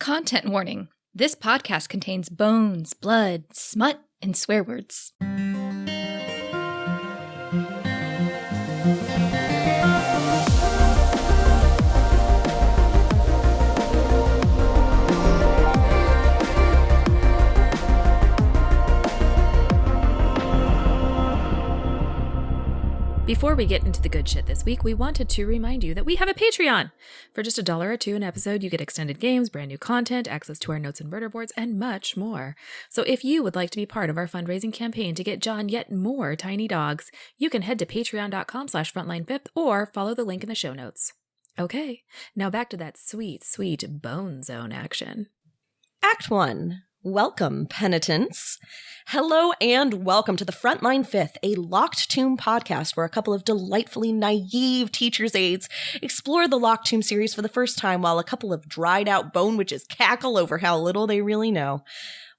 Content warning. This podcast contains bones, blood, smut, and swear words. Before we get into the good shit this week, we wanted to remind you that we have a Patreon. For just $1 or $2 an episode, you get extended games, brand new content, access to our notes and murder boards, and much more. So if you would like to be part of our fundraising campaign to get John yet more tiny dogs, you can head to patreon.com/frontlinefifth or follow the link in the show notes. Okay, now back to that sweet, sweet bone zone action. Act 1. Welcome, penitents. Hello and welcome to the Frontline Fifth, a Locked Tomb podcast where a couple of delightfully naive teacher's aides explore the Locked Tomb series for the first time while a couple of dried-out bone witches cackle over how little they really know.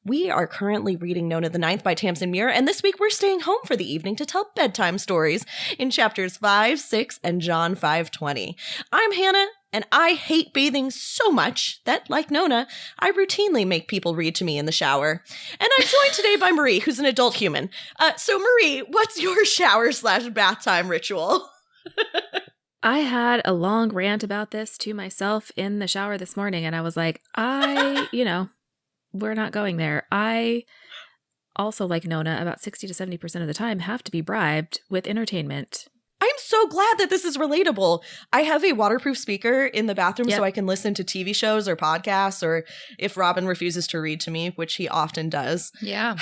We are currently reading Nona the Ninth by Tamsin Muir, and this week we're staying home for the evening to tell bedtime stories in chapters 5, 6, and John 5:20. I'm Hannah, and I hate bathing so much that, like Nona, I routinely make people read to me in the shower. And I'm joined today by Marie, who's an adult human. So Marie, what's your shower/bath time ritual? I had a long rant about this to myself in the shower this morning, and I was like, we're not going there. I also, like Nona, about 60 to 70% of the time have to be bribed with entertainment. I'm so glad that this is relatable. I have a waterproof speaker in the bathroom so I can listen to TV shows or podcasts, or if Robin refuses to read to me, which he often does. Yeah.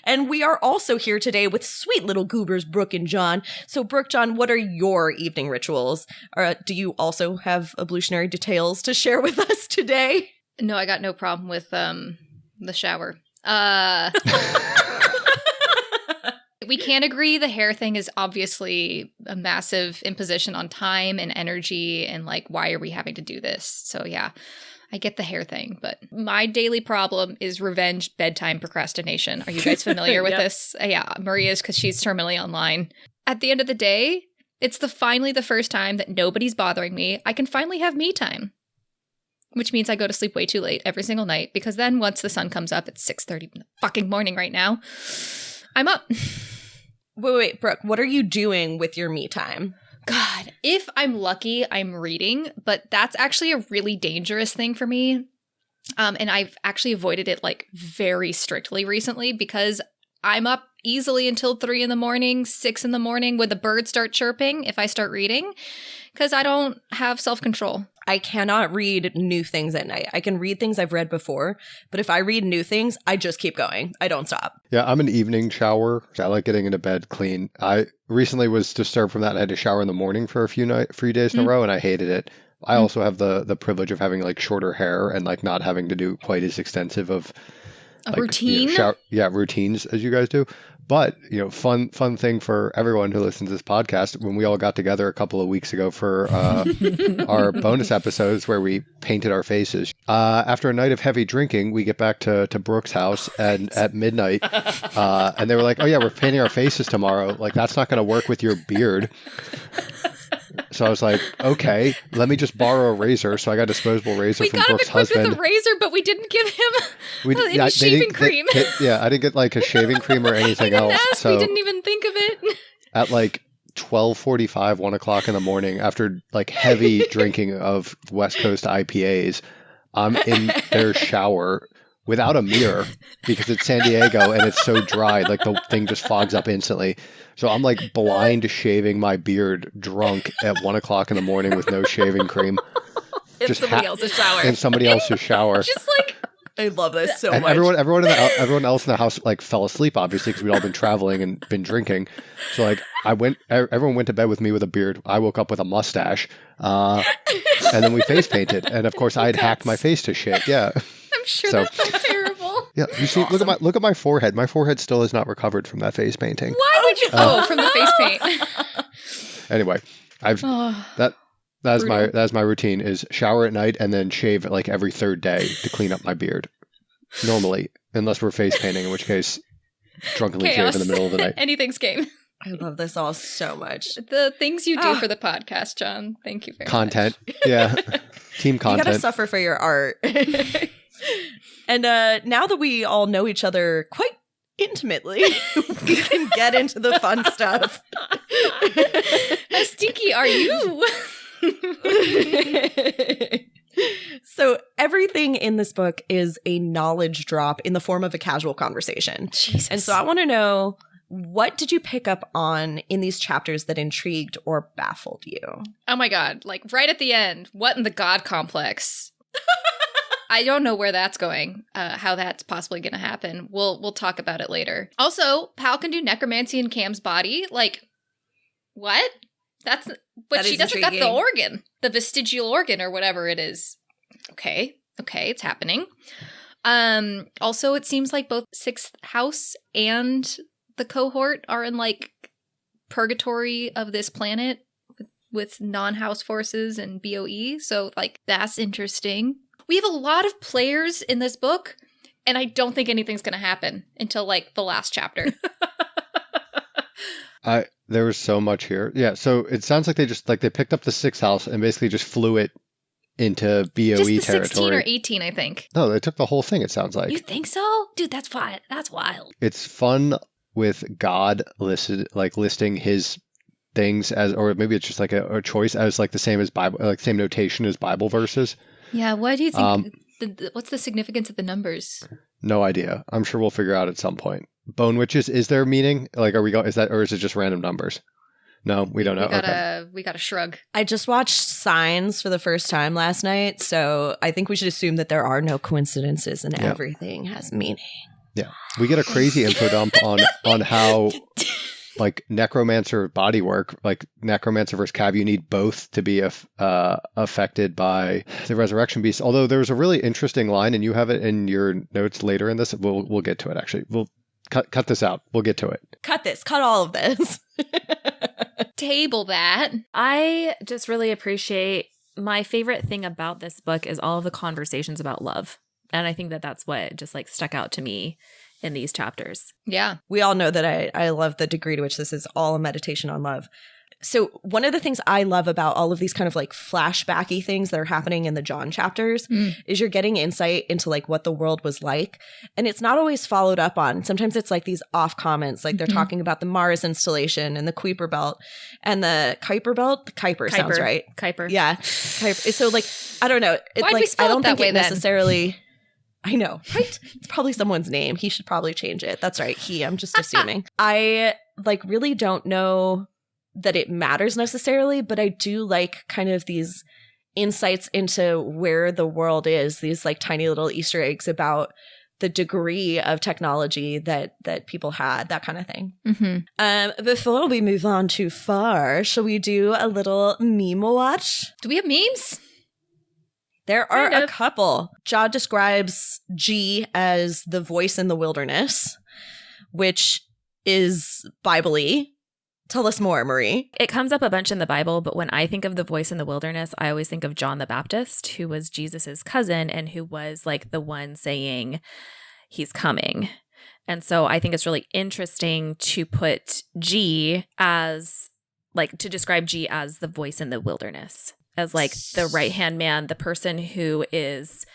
And we are also here today with sweet little goobers, Brooke and John. So Brooke, John, what are your evening rituals? Or do you also have ablutionary details to share with us today? No, I got no problem with the shower. We can't agree the hair thing is obviously a massive imposition on time and energy and like, why are we having to do this? So yeah, I get the hair thing, but my daily problem is revenge bedtime procrastination. Are you guys familiar with this? Yeah, Maria's because she's terminally online. At the end of the day, it's finally the first time that nobody's bothering me. I can finally have me time. Which means I go to sleep way too late every single night because then once the sun comes up, it's 6:30 in the fucking morning right now, I'm up. Wait, Brooke, what are you doing with your me time? God, if I'm lucky, I'm reading, but that's actually a really dangerous thing for me. And I've actually avoided it like very strictly recently because I'm up easily until 3 in the morning, 6 in the morning when the birds start chirping if I start reading because I don't have self-control. I cannot read new things at night. I can read things I've read before, but if I read new things, I just keep going. I don't stop. Yeah, I'm an evening shower. I like getting into bed clean. I recently was disturbed from that. I had to shower in the morning for a few days in a row, and I hated it. I also have the privilege of having like shorter hair and like not having to do quite as extensive of a routine. Routines as you guys do. But, fun thing for everyone who listens to this podcast, when we all got together a couple of weeks ago for our bonus episodes where we painted our faces. After a night of heavy drinking, we get back to Brooke's house and at midnight, and they were like, oh yeah, we're painting our faces tomorrow. Like, that's not going to work with your beard. So I was like, okay, let me just borrow a razor. So I got a disposable razor from Brooke's husband. We got him equipped with a razor, but we didn't give him any shaving cream. I didn't get like a shaving cream or anything else. So we didn't even think of it. At like 12:45, 1 o'clock in the morning, after like heavy drinking of West Coast IPAs, I'm in their shower without a mirror because it's San Diego and it's so dry, like the thing just fogs up instantly. So I'm like blind shaving my beard drunk at 1 o'clock in the morning with no shaving cream. In somebody else's shower. In somebody else's shower. Just like, I love this so much. Everyone else in the house like fell asleep, obviously, because we'd all been traveling and been drinking. So like everyone went to bed with me with a beard. I woke up with a mustache, and then we face painted. And of course, I had hacked my face to shit. Yeah. I'm sure that felt terrible. Yeah, you see, awesome. Look at my forehead. My forehead still has not recovered from that face painting. Why would you? From the face paint. Anyway, that's my routine is shower at night and then shave like every third day to clean up my beard. Normally, unless we're face painting, in which case drunkenly shave in the middle of the night. Anything's game. I love this all so much. The things you do for the podcast, John. Thank you very Content. much. Yeah. Team content. You gotta suffer for your art. And now that we all know each other quite intimately, we can get into the fun stuff. How stinky are you? So everything in this book is a knowledge drop in the form of a casual conversation. Jesus. And so I want to know, what did you pick up on in these chapters that intrigued or baffled you? Oh my God. Like right at the end, what in the God complex? I don't know where that's going, how that's possibly going to happen. We'll talk about it later. Also, Pal can do necromancy in Cam's body. Like, what? But that she doesn't got the intriguing. organ, the vestigial organ or whatever it is. Okay, it's happening. Also, it seems like both Sixth House and the cohort are in like purgatory of this planet with non-house forces and BOE. So like that's interesting. We have a lot of players in this book, and I don't think anything's going to happen until like the last chapter. There was so much here. Yeah, so it sounds like they picked up the Sixth House and basically just flew it into BOE Just the territory. 16 or 18, I think. No, they took the whole thing, it sounds like. You think so? Dude, that's fine. That's wild. It's fun with God listing his things as, or maybe it's just like a choice as like the same as Bible, like same notation as Bible verses. Yeah, what do you think? What's the significance of the numbers? No idea. I'm sure we'll figure out at some point. Bone witches, is there meaning? Like, is that, or is it just random numbers? No, we don't know. We gotta shrug. I just watched Signs for the first time last night, so I think we should assume that there are no coincidences and everything has meaning. Yeah, we get a crazy info dump on how like necromancer body work, like necromancer versus cav, you need both to be affected by the resurrection beast. Although there was a really interesting line, and you have it in your notes later in this. We'll get to it. Actually, we'll cut this out. We'll get to it. Cut all of this. Table that. I just really appreciate, my favorite thing about this book is all of the conversations about love. And I think that that's what just like stuck out to me in these chapters. Yeah. We all know that I love the degree to which this is all a meditation on love. So one of the things I love about all of these kind of like flashbacky things that are happening in the John chapters is you're getting insight into like what the world was like. And it's not always followed up on. Sometimes it's like these off comments, like they're talking about the Mars installation and the Kuiper belt and the Kuiper belt. The Kuiper sounds right. Kuiper. Yeah. Kuiper. So like, I don't know. Why'd we spell I don't it that think way it then? necessarily... I know, right? It's probably someone's name. He should probably change it. That's right. I'm just assuming. I like really don't know that it matters necessarily, but I do like kind of these insights into where the world is, these like tiny little Easter eggs about the degree of technology that people had, that kind of thing. Mm-hmm. Before we move on too far, shall we do a little meme watch? Do we have memes? There are Kind a of. couple. Ja describes G as the voice in the wilderness, which is Bible-y. Tell us more, Marie. It comes up a bunch in the Bible, but when I think of the voice in the wilderness, I always think of John the Baptist, who was Jesus's cousin and who was like the one saying he's coming. And so I think it's really interesting to put G as like, to describe G as the voice in the wilderness, as like the right-hand man, the person who is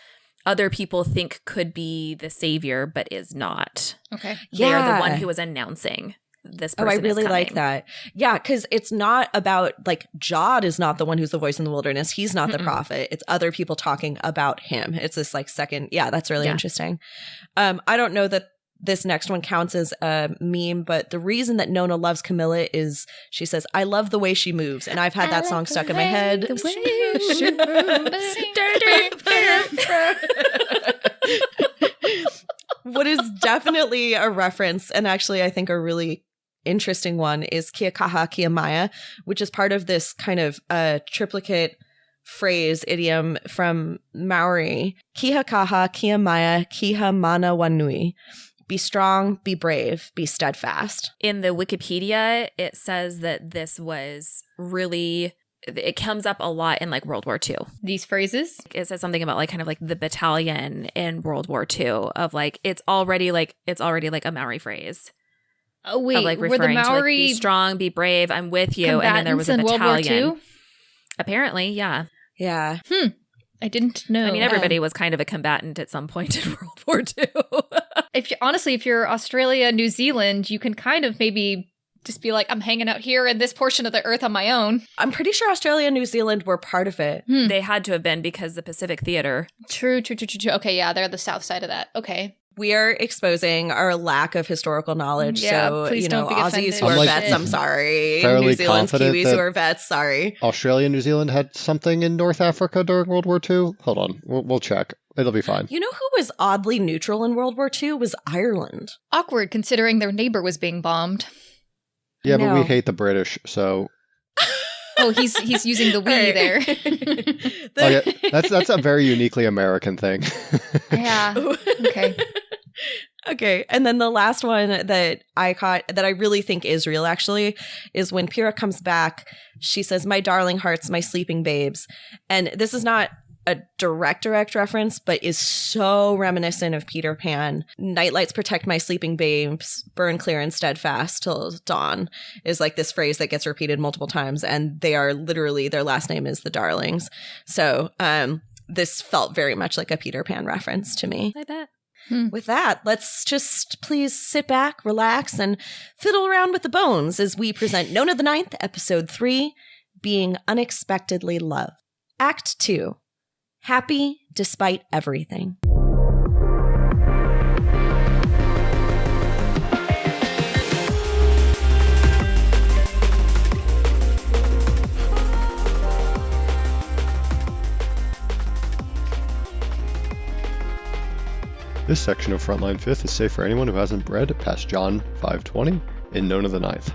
other people think could be the savior, but is not. Okay. They are the Yeah. one who is announcing this Oh, person I really is like coming. that. Yeah, because it's not about, like, Jod is not the one who's the voice in the wilderness. He's not the prophet. It's other people talking about him. It's this, like, second. Yeah, that's really Yeah. interesting. I don't know that this next one counts as a meme, but the reason that Nona loves Camilla is she says, I love the way she moves. And I've had that song stuck in my head. The way she moves. What is definitely a reference, and actually I think a really interesting one, is Kia Kaha Kia Maya, which is part of this kind of triplicate phrase idiom from Maori. Kia Kaha Kia Maya Kiha Mana Wanui. Be strong, be brave, be steadfast. In the Wikipedia, it says that this was really, it comes up a lot in like World War II. These phrases? It says something about like kind of like the battalion in World War II of like, it's already like a Maori phrase. Oh wait, of like were the referring to like, Maori be strong, be brave, I'm with you. And then there was a combatants in battalion. World War II? Apparently, yeah. Yeah. I didn't know. I mean, everybody was kind of a combatant at some point in World War II. If you're Australia, New Zealand, you can kind of maybe just be like, I'm hanging out here in this portion of the earth on my own. I'm pretty sure Australia and New Zealand were part of it. They had to have been because the Pacific Theater. True. Okay, yeah, they're the south side of that. Okay. We are exposing our lack of historical knowledge. Yeah, so, please don't be Aussies offended. who are I'm, like, vets, I'm sorry. fairly New Zealand's confident Kiwis that- who are vets, sorry. Australia and New Zealand had something in North Africa during World War II. Hold on, we'll check. It'll be fine. You know who was oddly neutral in World War II was Ireland. Awkward considering their neighbor was being bombed. Yeah, but we No. hate the British, so Oh, he's using the we Right. there. okay, that's a very uniquely American thing. Yeah. Okay. Okay, and then the last one that I caught that I really think is real actually is when Pyrrha comes back, she says, "My darling hearts, my sleeping babes." And this is not a direct reference, but is so reminiscent of Peter Pan. "Nightlights protect my sleeping babes, burn clear and steadfast till dawn" is like this phrase that gets repeated multiple times, and they are literally, their last name is the Darlings. So this felt very much like a Peter Pan reference to me. I bet. With that, let's just please sit back, relax, and fiddle around with the bones as we present Nona the Ninth, Episode 3, Being Unexpectedly Loved. Act 2, Happy Despite Everything. This section of Frontline 5th is safe for anyone who hasn't read past John 5:20 in Nona the Ninth.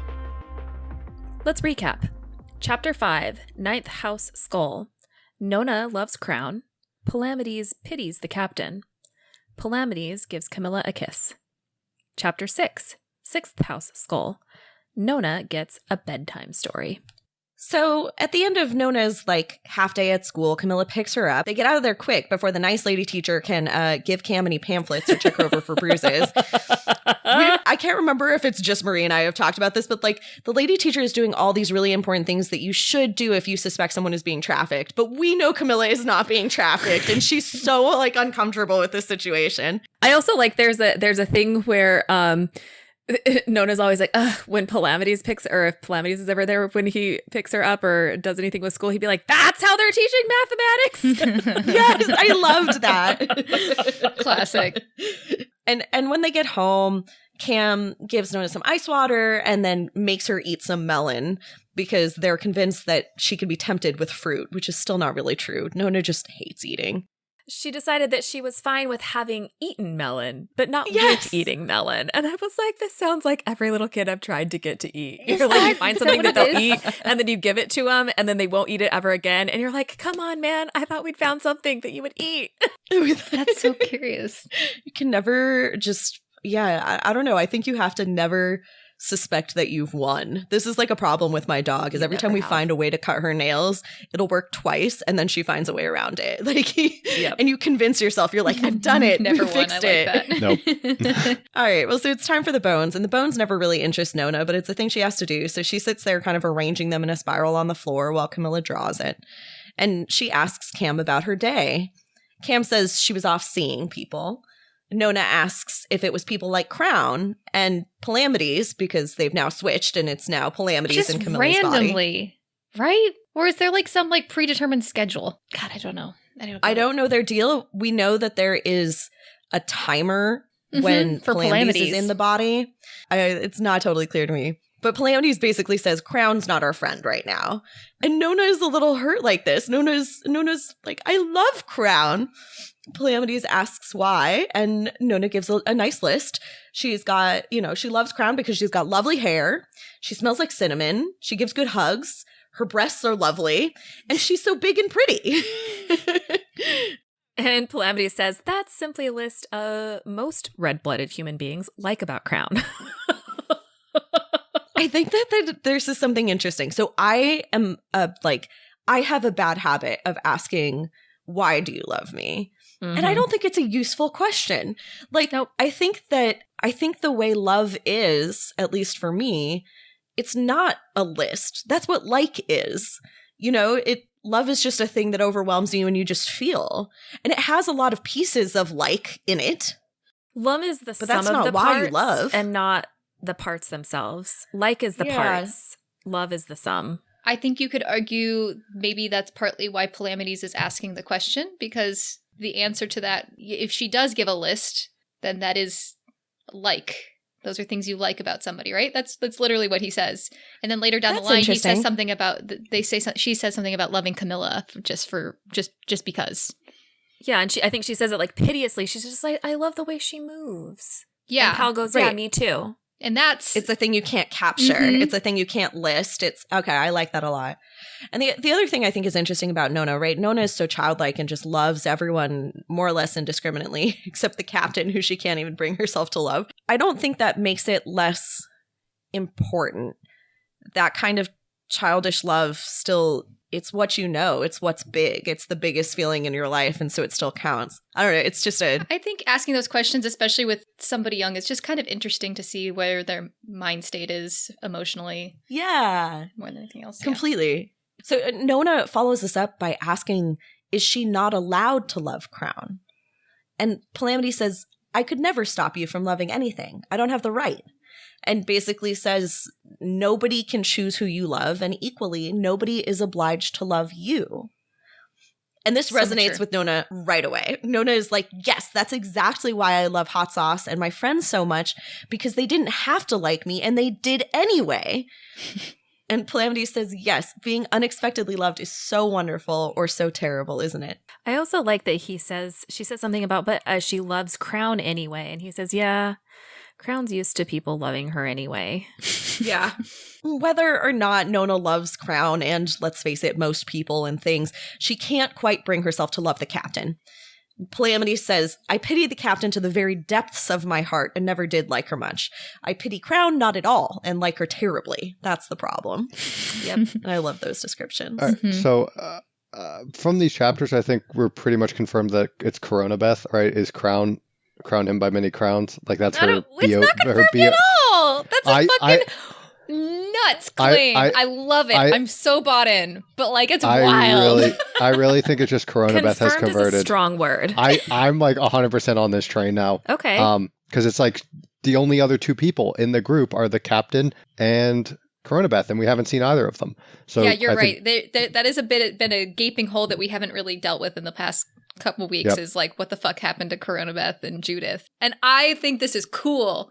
Let's recap. Chapter 5, Ninth House Skull. Nona loves Crown. Palamedes pities the captain. Palamedes gives Camilla a kiss. Chapter 6, Sixth House Skull. Nona gets a bedtime story. So at the end of Nona's half day at school, Camilla picks her up. They get out of there quick before the nice lady teacher can give Cam any pamphlets or check her over for bruises. I can't remember if it's just Marie and I have talked about this, but the lady teacher is doing all these really important things that you should do if you suspect someone is being trafficked. But we know Camilla is not being trafficked, and she's so uncomfortable with this situation. I also there's a thing where Nona's always like, when Palamedes if Palamedes is ever there when he picks her up or does anything with school, he'd be like, "That's how they're teaching mathematics." Yes, I loved that. Classic. And when they get home, Cam gives Nona some ice water and then makes her eat some melon because they're convinced that she can be tempted with fruit, which is still not really true. Nona just hates eating. She decided that she was fine with having eaten melon, but not Yes. with eating melon. And I was like, this sounds like every little kid I've tried to get to eat. Is You're that- you find is that something what that it they'll is? eat, and then you give it to them, and then they won't eat it ever again. And you're like, come on, man. I thought we'd found something that you would eat. That's so curious. You can never just, I don't know. I think you have to never suspect that you've won. This is a problem with my dog, is You every time never we have. find a way to cut her nails, it'll work twice and then she finds a way around it. Yep. And you convince yourself, you're like, I've done it. Never we won. fixed I like it. that. All right. Well, so it's time for the bones. And the bones never really interest Nona, but it's a thing she has to do. So she sits there kind of arranging them in a spiral on the floor while Camilla draws it. And she asks Cam about her day. Cam says she was off seeing people. Nona asks if it was people like Crown and Palamedes, because they've now switched and it's now Palamedes Just in Camilla's body. randomly, right? Or is there some predetermined schedule? God, I don't know. I don't know their deal. We know that there is a timer when for Palamedes is Palamedes. in the body. It's not totally clear to me. But Palamedes basically says Crown's not our friend right now. And Nona is a little hurt like this. Nona's like, I love Crown. Palamedes asks why, and Nona gives a nice list. She's got, she loves Crown because she's got lovely hair. She smells like cinnamon. She gives good hugs. Her breasts are lovely. And she's so big and pretty. And Palamedes says, that's simply a list most red-blooded human beings like about Crown. I think that there's just something interesting. So I am I have a bad habit of asking, why do you love me? And I don't think it's a useful question. Like, Nope. I think the way love is, at least for me, it's not a list. That's what like is. Love is just a thing that overwhelms you and you just feel. And it has a lot of pieces of like in it. Love is the But sum that's of not the why parts you love. and not the parts themselves. Like is the parts. Love is the sum. I think you could argue maybe that's partly why Palamedes is asking the question, because the answer to that, if she does give a list, then that is like. Those are things you like about somebody, right? That's literally what he says. And then later down the line, he says something about she says something about loving Camilla just because. Yeah, and I think she says it like piteously. She's just like, I love the way she moves. Yeah, and Pal goes, yeah, me too. And it's a thing you can't capture. Mm-hmm. It's a thing you can't list. It's okay. I like that a lot. And the other thing I think is interesting about Nona, right? Nona is so childlike and just loves everyone more or less indiscriminately, except the captain, who she can't even bring herself to love. I don't think that makes it less important. That kind of childish love still, it's what you know. It's what's big. It's the biggest feeling in your life, and so it still counts. I don't know. It's just I think asking those questions, especially with somebody young, is just kind of interesting to see where their mind state is emotionally. Yeah. More than anything else. Completely. Yeah. So Nona follows this up by asking, is she not allowed to love Crown? And Palamedes says, I could never stop you from loving anything. I don't have the right. And basically says, nobody can choose who you love, and equally, nobody is obliged to love you. And this resonates with Nona right away. Nona is like, yes, that's exactly why I love hot sauce and my friends so much, because they didn't have to like me, and they did anyway. And Palamedes says, yes, being unexpectedly loved is so wonderful or so terrible, isn't it? I also like that she says something about, but she loves Crown anyway. And he says, yeah, Crown's used to people loving her anyway. Yeah. Whether or not Nona loves Crown, and let's face it, most people and things, she can't quite bring herself to love the captain. Palamedes says, I pity the captain to the very depths of my heart and never did like her much. I pity Crown not at all and like her terribly. That's the problem. Yep. And I love those descriptions. All right, so from these chapters, I think we're pretty much confirmed that it's Corona Beth, right? Is Crown him by many crowns? Like that's her it's not confirmed at all. That's a fucking nuts claim. I love it. I'm so bought in, but like it's wild. I really think it's just Corona Beth has converted. Is a strong word. I'm like 100% on this train now. Okay. Because it's like the only other two people in the group are the captain and Corona Beth, and we haven't seen either of them. So yeah, you're right. That is been a gaping hole that we haven't really dealt with in the past couple weeks. Yep. Is like what the fuck happened to Corona Beth and Judith, and I think this is cool,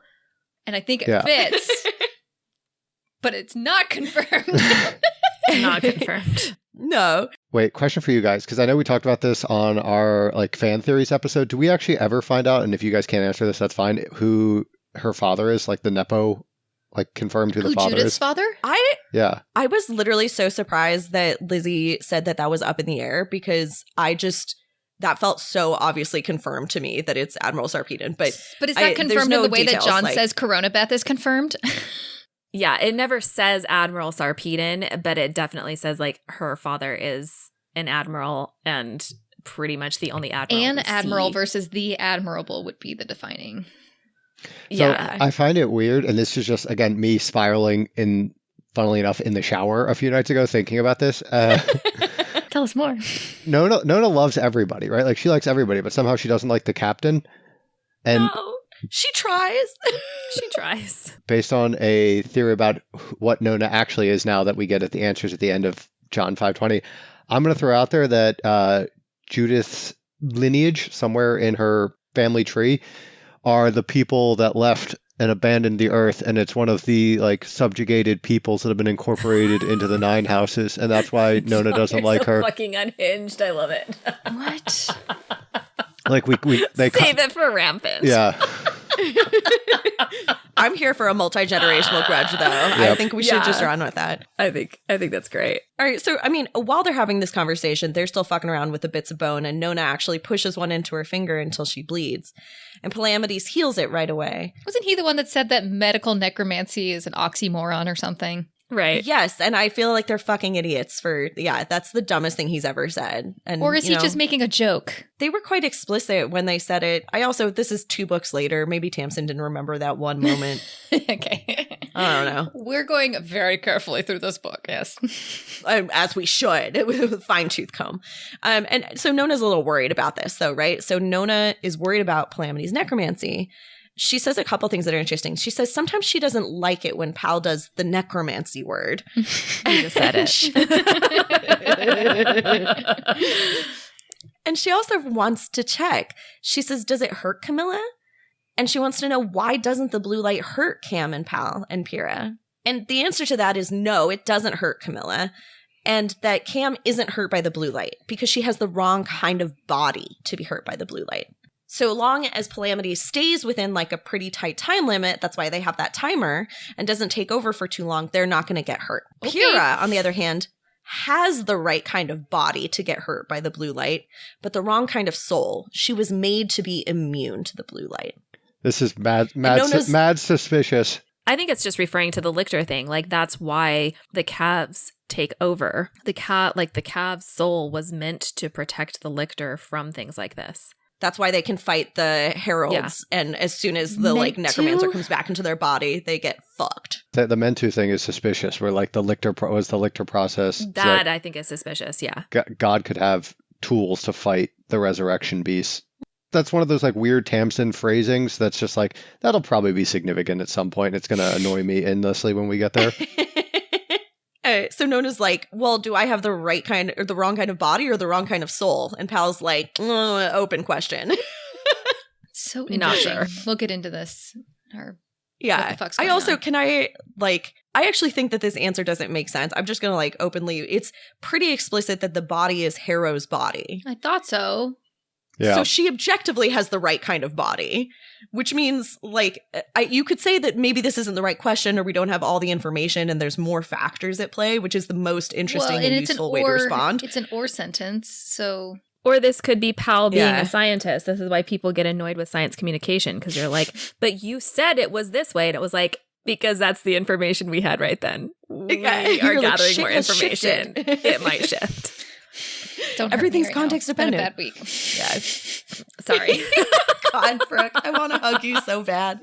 and I think it fits. But it's not confirmed. Not confirmed. No. Wait, question for you guys, because I know we talked about this on our like fan theories episode. Do we actually ever find out, and if you guys can't answer this, that's fine, who her father is, like the Nepo, like confirmed who the father Judith's is? father? I was literally so surprised that Lizzie said that was up in the air, because that felt so obviously confirmed to me that it's Admiral Sarpedon. But is that confirmed in the way that John says Corona Beth is confirmed? Yeah, it never says Admiral Sarpedon, but it definitely says like her father is an admiral and pretty much the only admiral. An admiral versus the admirable would be the defining. So I find it weird, and this is just, again, me spiraling funnily enough, in the shower a few nights ago thinking about this. Tell us more. Nona loves everybody, right? Like she likes everybody, but somehow she doesn't like the captain. And no, she tries. She tries. Based on a theory about what Nona actually is now that we get at the answers at the end of John 5:20, I'm going to throw out there that Judith's lineage, somewhere in her family tree, are the people that left and abandoned the earth, and it's one of the like subjugated peoples that have been incorporated into the 9 houses, and that's why Nona doesn't like her. Fucking unhinged. I love it. What? Like they save it for Rampant. Yeah. I'm here for a multi-generational grudge, though. Yep. I think we should just run with that. I think that's great. All right. So, I mean, while they're having this conversation, they're still fucking around with the bits of bone, and Nona actually pushes one into her finger until she bleeds. And Palamedes heals it right away. Wasn't he the one that said that medical necromancy is an oxymoron or something? Right. Yes, and I feel like they're fucking idiots for, that's the dumbest thing he's ever said. And Or is he just making a joke? They were quite explicit when they said it. This is 2 books later. Maybe Tamsin didn't remember that one moment. Okay. I don't know. We're going very carefully through this book, yes. As we should, with a fine-tooth comb. And so Nona's a little worried about this, though, right? So Nona is worried about Palamity's necromancy. She says a couple things that are interesting. She says sometimes she doesn't like it when Pal does the necromancy word. You just said it. And she also wants to check. She says, does it hurt Camilla? And she wants to know, why doesn't the blue light hurt Cam and Pal and Pyrrha? And the answer to that is no, it doesn't hurt Camilla. And that Cam isn't hurt by the blue light because she has the wrong kind of body to be hurt by the blue light. So long as Palamity stays within like a pretty tight time limit, that's why they have that timer, and doesn't take over for too long, they're not going to get hurt. Okay. Pyrrha, on the other hand, has the right kind of body to get hurt by the blue light, but the wrong kind of soul. She was made to be immune to the blue light. This is mad suspicious. I think it's just referring to the lictor thing. Like, that's why the calves take over. The calves' soul was meant to protect the lictor from things like this. That's why they can fight the heralds, and as soon as the necromancer comes back into their body, they get fucked. The Mentu thing is suspicious, where like the lictor was the lictor process. That I think is suspicious, yeah. God could have tools to fight the resurrection beast. That's one of those like weird Tamsin phrasings that's just like, that'll probably be significant at some point. It's going to annoy me endlessly when we get there. So Nona's like, well, do I have the right kind or the wrong kind of body or the wrong kind of soul? And Pal's like, open question. So not sure. We'll get into this. Yeah. I actually think that this answer doesn't make sense. I'm just going to like openly, it's pretty explicit that the body is Harrow's body. I thought so. Yeah. So she objectively has the right kind of body, which means like you could say that maybe this isn't the right question, or we don't have all the information and there's more factors at play, which is the most interesting and useful way to respond. It's an or sentence, so... Or this could be Pal being a scientist. This is why people get annoyed with science communication, because you're like, but you said it was this way. And it was like, because that's the information we had right then. We are gathering more information. It might shift. Everything's context dependent. Bad week. Yeah. Sorry. God, Brooke, I want to hug you so bad.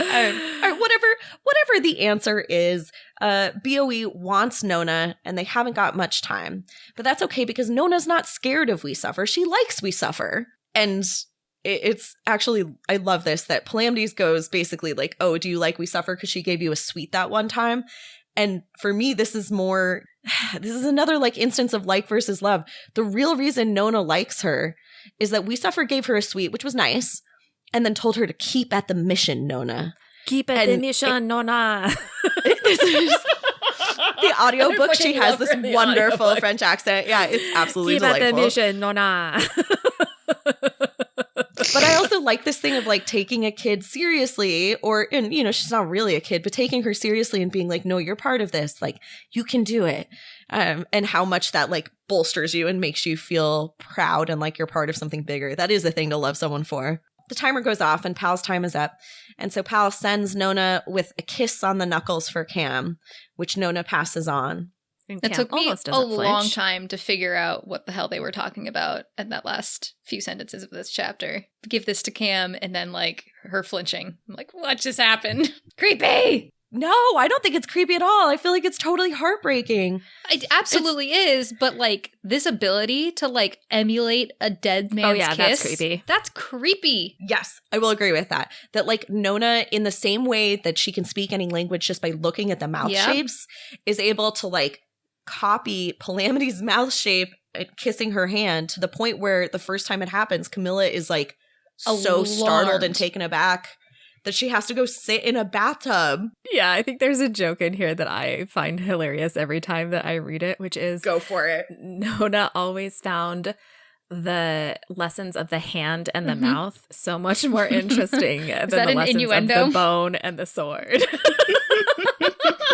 All right, whatever the answer is, BOE wants Nona, and they haven't got much time. But that's okay, because Nona's not scared of We Suffer. She likes We Suffer. And it's actually, I love this, that Palamides goes basically like, oh, do you like We Suffer because she gave you a sweet that one time? And for me, this is another like instance of like versus love. The real reason Nona likes her is that We Suffer gave her a sweet, which was nice, and then told her to keep at the mission, Nona. Keep at the mission, Nona. This is the audiobook. She has this wonderful French accent. Yeah, it's absolutely delightful. Keep at the mission, Nona. But I also like this thing of like taking a kid seriously, and she's not really a kid, but taking her seriously and being like, no, you're part of this. Like, you can do it. And how much that like bolsters you and makes you feel proud and like you're part of something bigger. That is a thing to love someone for. The timer goes off and Pal's time is up. And so Pal sends Nona with a kiss on the knuckles for Cam, which Nona passes on. It took me a long time to figure out what the hell they were talking about in that last few sentences of this chapter. Give this to Cam, and then, like, her flinching. I'm like, what just happened? Creepy! No, I don't think it's creepy at all. I feel like it's totally heartbreaking. It absolutely is, but, like, this ability to, like, emulate a dead man's kiss. That's creepy. That's creepy. Yes, I will agree with that. That, like, Nona, in the same way that she can speak any language just by looking at the mouth shapes, is able to, like, copy Palamity's mouth shape and kissing her hand to the point where the first time it happens, Camilla is like so startled and taken aback that she has to go sit in a bathtub. Yeah, I think there's a joke in here that I find hilarious every time that I read it, which is, go for it. Nona always found the lessons of the hand and the mouth so much more interesting than the lessons innuendo? Of the bone and the sword.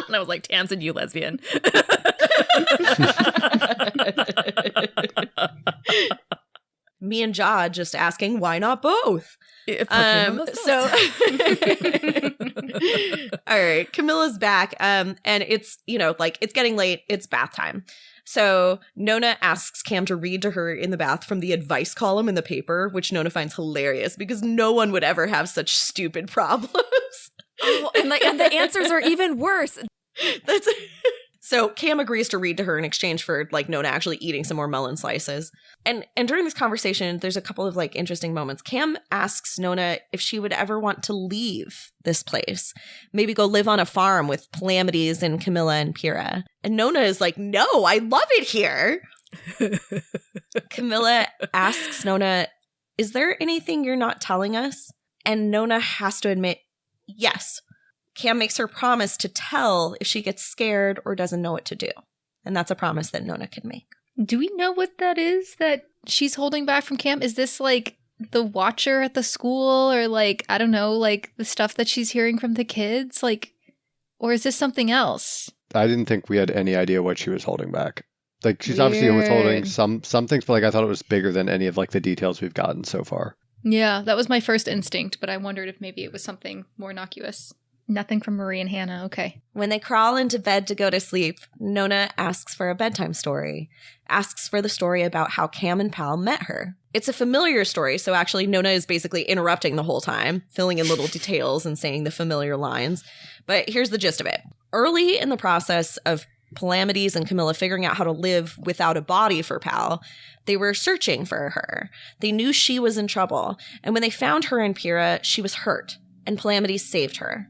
And I was like, Tamsin, you lesbian. me and Ja just asking, why not both? So all right, Camilla's back. And it's, it's getting late. It's bath time. So Nona asks Cam to read to her in the bath from the advice column in the paper, which Nona finds hilarious because no one would ever have such stupid problems. Oh, and the answers are even worse. So Cam agrees to read to her in exchange for Nona actually eating some more melon slices. And during this conversation, there's a couple of interesting moments. Cam asks Nona if she would ever want to leave this place, maybe go live on a farm with Palamedes and Camilla and Pyrrha. And Nona is like, no, I love it here. Camilla asks Nona, is there anything you're not telling us? And Nona has to admit, yes. Cam makes her promise to tell if she gets scared or doesn't know what to do. And that's a promise that Nona can make. Do we know what that is that she's holding back from Cam? Is this the watcher at the school or I don't know, the stuff that she's hearing from the kids? Or is this something else? I didn't think we had any idea what she was holding back. She's obviously withholding some things, but I thought it was bigger than any of the details we've gotten so far. Yeah, that was my first instinct, but I wondered if maybe it was something more innocuous. Nothing from Marie and Hannah. Okay. When they crawl into bed to go to sleep, Nona asks for a bedtime story, asks for the story about how Cam and Pal met her. It's a familiar story, so actually Nona is basically interrupting the whole time, filling in little details and saying the familiar lines. But here's the gist of it. Early in the process of Palamedes and Camilla figuring out how to live without a body for Pal, they were searching for her. They knew she was in trouble, and when they found her in Pyrrha, she was hurt, and Palamedes saved her.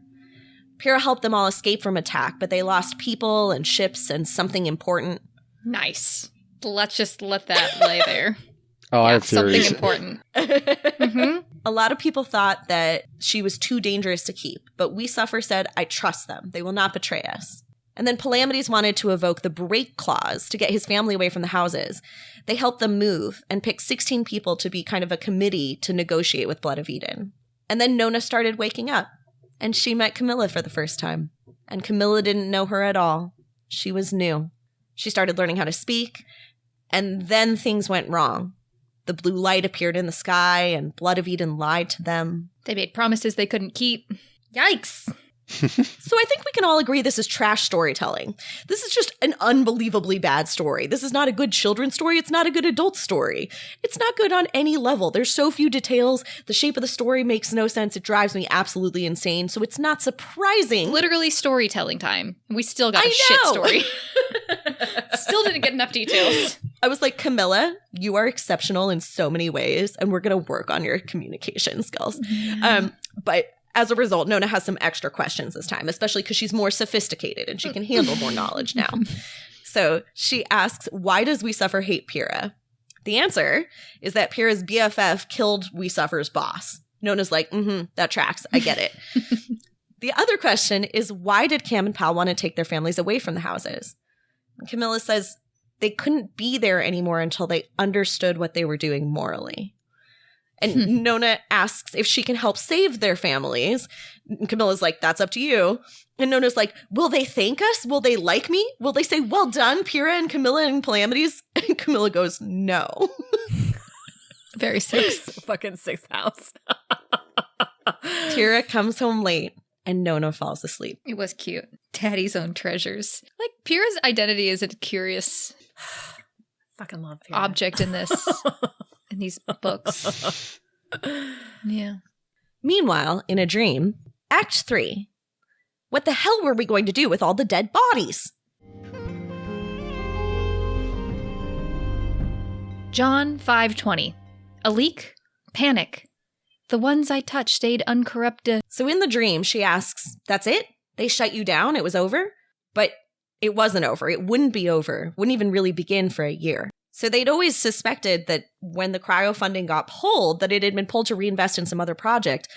Pyrrha helped them all escape from attack, but they lost people and ships and something important. Nice. Let's just let that lay there. Oh, I have theories. Something important. Mm-hmm. A lot of people thought that she was too dangerous to keep, but We Suffer said, I trust them. They will not betray us. And then Palamedes wanted to evoke the break clause to get his family away from the houses. They helped them move and picked 16 people to be kind of a committee to negotiate with Blood of Eden. And then Nona started waking up. And she met Camilla for the first time. And Camilla didn't know her at all. She was new. She started learning how to speak. And then things went wrong. The blue light appeared in the sky, and Blood of Eden lied to them. They made promises they couldn't keep. Yikes. So I think we can all agree this is trash storytelling. This is just an unbelievably bad story. This is not a good children's story. It's not a good adult story. It's not good on any level. There's so few details. The shape of the story makes no sense. It drives me absolutely insane. So it's not surprising. Literally storytelling time. We still got a shit story. Still didn't get enough details. I was like, Camilla, you are exceptional in so many ways, and we're going to work on your communication skills. But as a result, Nona has some extra questions this time, especially because she's more sophisticated and she can handle more knowledge now. So she asks, why does We Suffer hate Pyrrha? The answer is that Pyrrha's BFF killed We Suffer's boss. Nona's like, that tracks. I get it. The other question is, why did Cam and Pal want to take their families away from the houses? And Camilla says they couldn't be there anymore until they understood what they were doing morally. And Nona asks if she can help save their families. And Camilla's like, that's up to you. And Nona's like, will they thank us? Will they like me? Will they say, well done, Pyrrha and Camilla and Palamedes? And Camilla goes, no. Very sixth. Fucking sixth house. Pyrrha comes home late and Nona falls asleep. It was cute. Daddy's own treasures. Pyrrha's identity is a curious fucking love Pyrrha. Object in this. In these books. Yeah. Meanwhile, in a dream, Act 3. What the hell were we going to do with all the dead bodies? John 5:20. A leak? Panic. The ones I touched stayed uncorrupted. So in the dream, she asks, that's it? They shut you down? It was over? But it wasn't over. It wouldn't be over. Wouldn't even really begin for a year. So they'd always suspected that when the cryo funding got pulled, that it had been pulled to reinvest in some other project,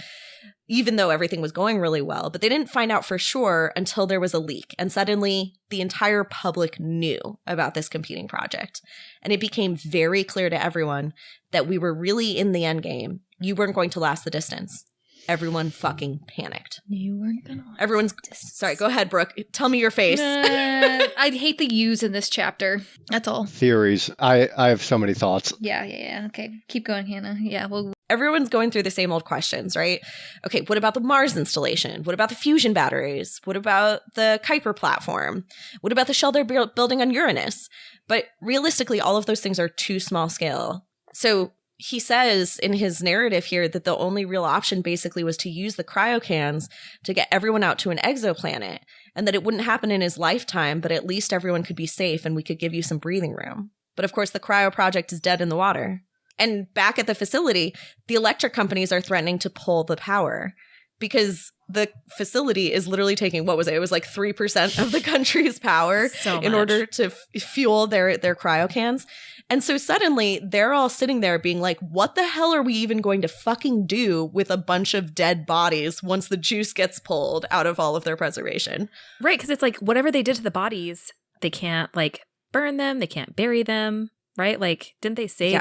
even though everything was going really well. But they didn't find out for sure until there was a leak. And suddenly, the entire public knew about this competing project. And it became very clear to everyone that we were really in the end game. You weren't going to last the distance. everyone fucking panicked. You weren't gonna. Everyone's sorry. Go ahead, Brooke. Tell me your face. I hate the U's in this chapter. That's all. Theories. I have so many thoughts. Yeah. Okay, keep going, Hannah. Yeah, well, Everyone's going through the same old questions, right? Okay, what about the Mars installation? What about the fusion batteries? What about the Kuiper platform? What about the shell they're building on Uranus? But realistically, all of those things are too small scale. So he says in his narrative here that the only real option basically was to use the cryocans to get everyone out to an exoplanet, and that it wouldn't happen in his lifetime, but at least everyone could be safe and we could give you some breathing room. But of course, the cryo project is dead in the water. And back at the facility, the electric companies are threatening to pull the power because the facility is literally taking, what was it? It was like 3% of the country's power in order to fuel their cryocans. And so suddenly they're all sitting there being like, what the hell are we even going to fucking do with a bunch of dead bodies once the juice gets pulled out of all of their preservation? Right, because it's like whatever they did to the bodies, they can't like burn them, they can't bury them. Right? Like, didn't they say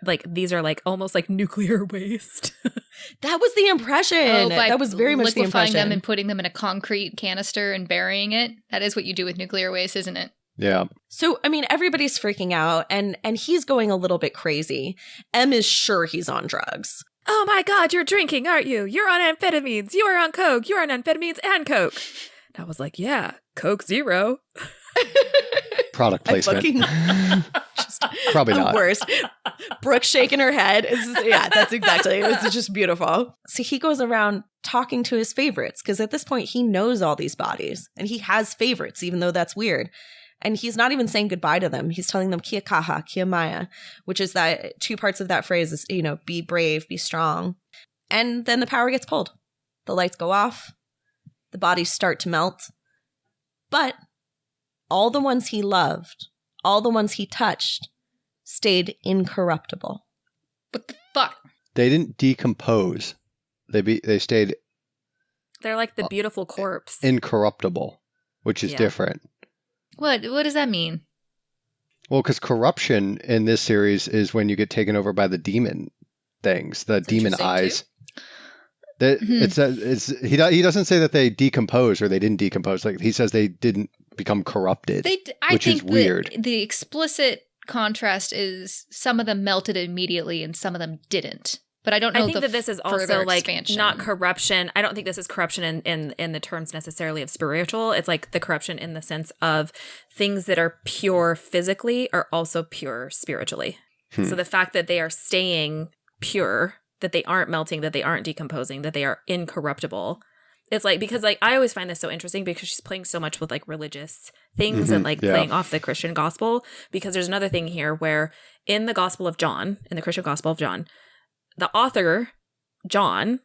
like these are like almost like nuclear waste? That was the impression. That was very much the impression. Liquefying them and putting them in a concrete canister and burying it. That is what you do with nuclear waste, isn't it? Yeah. So, I mean, everybody's freaking out and he's going a little bit crazy. M is sure he's on drugs. Oh my God, you're drinking, aren't you? You're on amphetamines. You are on coke. You're on amphetamines and coke. And I was like, yeah, Coke Zero. Product placement. Probably not. Worst. Brooke shaking her head. Yeah, that's exactly. It was just beautiful. So he goes around talking to his favorites because at this point he knows all these bodies and he has favorites, even though that's weird. And he's not even saying goodbye to them. He's telling them kia kaha, kia maya, which is that two parts of that phrase is, be brave, be strong. And then the power gets pulled. The lights go off. The bodies start to melt. But all the ones he loved, all the ones he touched, stayed incorruptible. What the fuck? They didn't decompose. They stayed. They're like the beautiful corpse. Incorruptible, which is different. What does that mean? Well, because corruption in this series is when you get taken over by the demon things, the demon eyes. He doesn't say that they decompose or they didn't decompose. Like he says they didn't become corrupted, which is weird. The explicit contrast is some of them melted immediately and some of them didn't. But I don't know. I think that this is also like expansion. Not corruption. I don't think this is corruption in the terms necessarily of spiritual. It's like the corruption in the sense of things that are pure physically are also pure spiritually. So the fact that they are staying pure, that they aren't melting, that they aren't decomposing, that they are incorruptible. It's like, because like I always find this so interesting because she's playing so much with like religious things and like playing off the Christian gospel, because there's another thing here where in the Gospel of John, in the Christian Gospel of John, the author, John,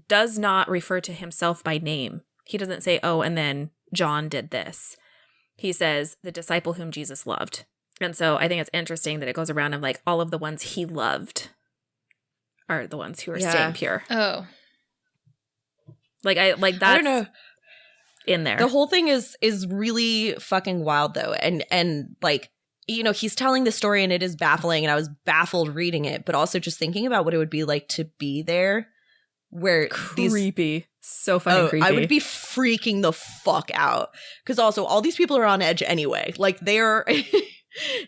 does not refer to himself by name. He doesn't say, oh, and then John did this. He says the disciple whom Jesus loved. And so I think it's interesting that it goes around and like all of the ones he loved are the ones who are staying pure. Oh. Like that's I don't know. In there. The whole thing is really fucking wild though. And like, he's telling the story and it is baffling and I was baffled reading it, but also just thinking about what it would be like to be there where creepy. So fucking creepy. I would be freaking the fuck out. Because also all these people are on edge anyway. Like they're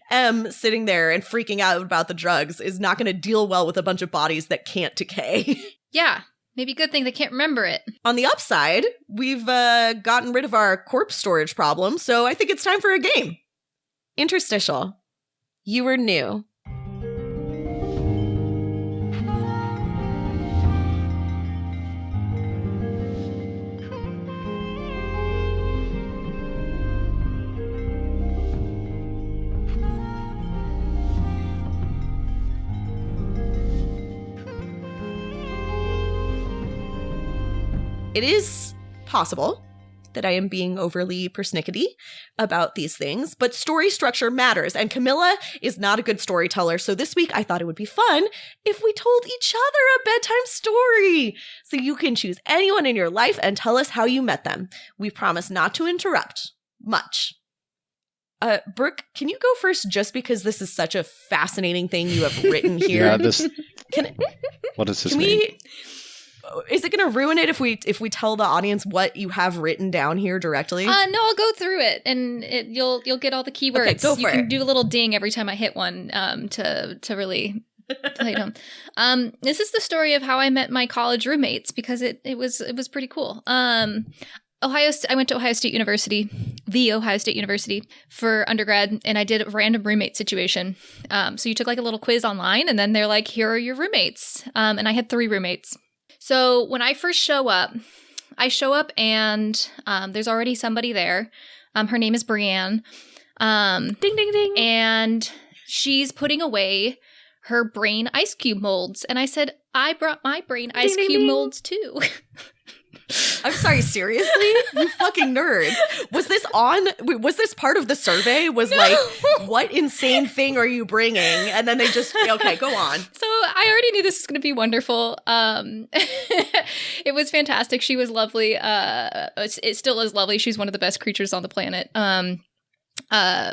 M sitting there and freaking out about the drugs is not going to deal well with a bunch of bodies that can't decay. Yeah. Maybe good thing they can't remember it. On the upside, we've gotten rid of our corpse storage problem, so I think it's time for a game. Interstitial. You were new. It is possible that I am being overly persnickety about these things, but story structure matters, and Camilla is not a good storyteller, so this week I thought it would be fun if we told each other a bedtime story. So you can choose anyone in your life and tell us how you met them. We promise not to interrupt much. Brooke, can you go first just because this is such a fascinating thing you have written here? Yeah, what does this mean? Is it going to ruin it if we tell the audience what you have written down here directly? No, I'll go through it, and you'll get all the keywords. Okay, go for you can it. do a little ding every time I hit one to really tell you them. This is the story of how I met my college roommates, because it was pretty cool. I went to Ohio State University, the Ohio State University, for undergrad, and I did a random roommate situation. So you took like a little quiz online, and then they're like, here are your roommates. And I had 3 roommates. So when I first show up and there's already somebody there. Her name is Brienne. Ding, ding, ding. And she's putting away her brain ice cube molds. And I said, I brought my brain ice Ding, ding, cube ding. molds too. I'm sorry, seriously? You fucking nerds. Was this part of the survey? Was like, what insane thing are you bringing? And then they just, okay, go on. So I already knew this was going to be wonderful. It was fantastic. She was lovely. It still is lovely. She's one of the best creatures on the planet.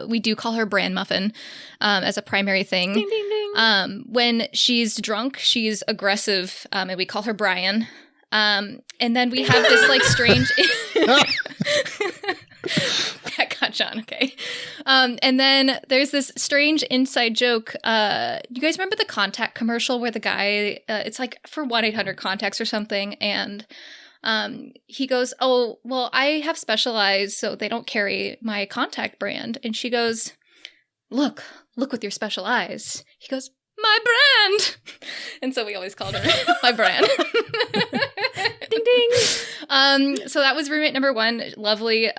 We do call her Bran Muffin as a primary thing. Ding, ding, ding. When she's drunk, she's aggressive, and we call her Brian. And then we have this like strange that got John, okay. And then there's this strange inside joke. You guys remember the Contact commercial where the guy, it's like for 1-800-CONTACTS or something, and he goes, oh, well, I have Specialized, so they don't carry my Contact brand. And she goes, look with your special eyes. He goes, my brand. And so we always called her my brand. Ding, ding. So that was roommate number 1. Lovely,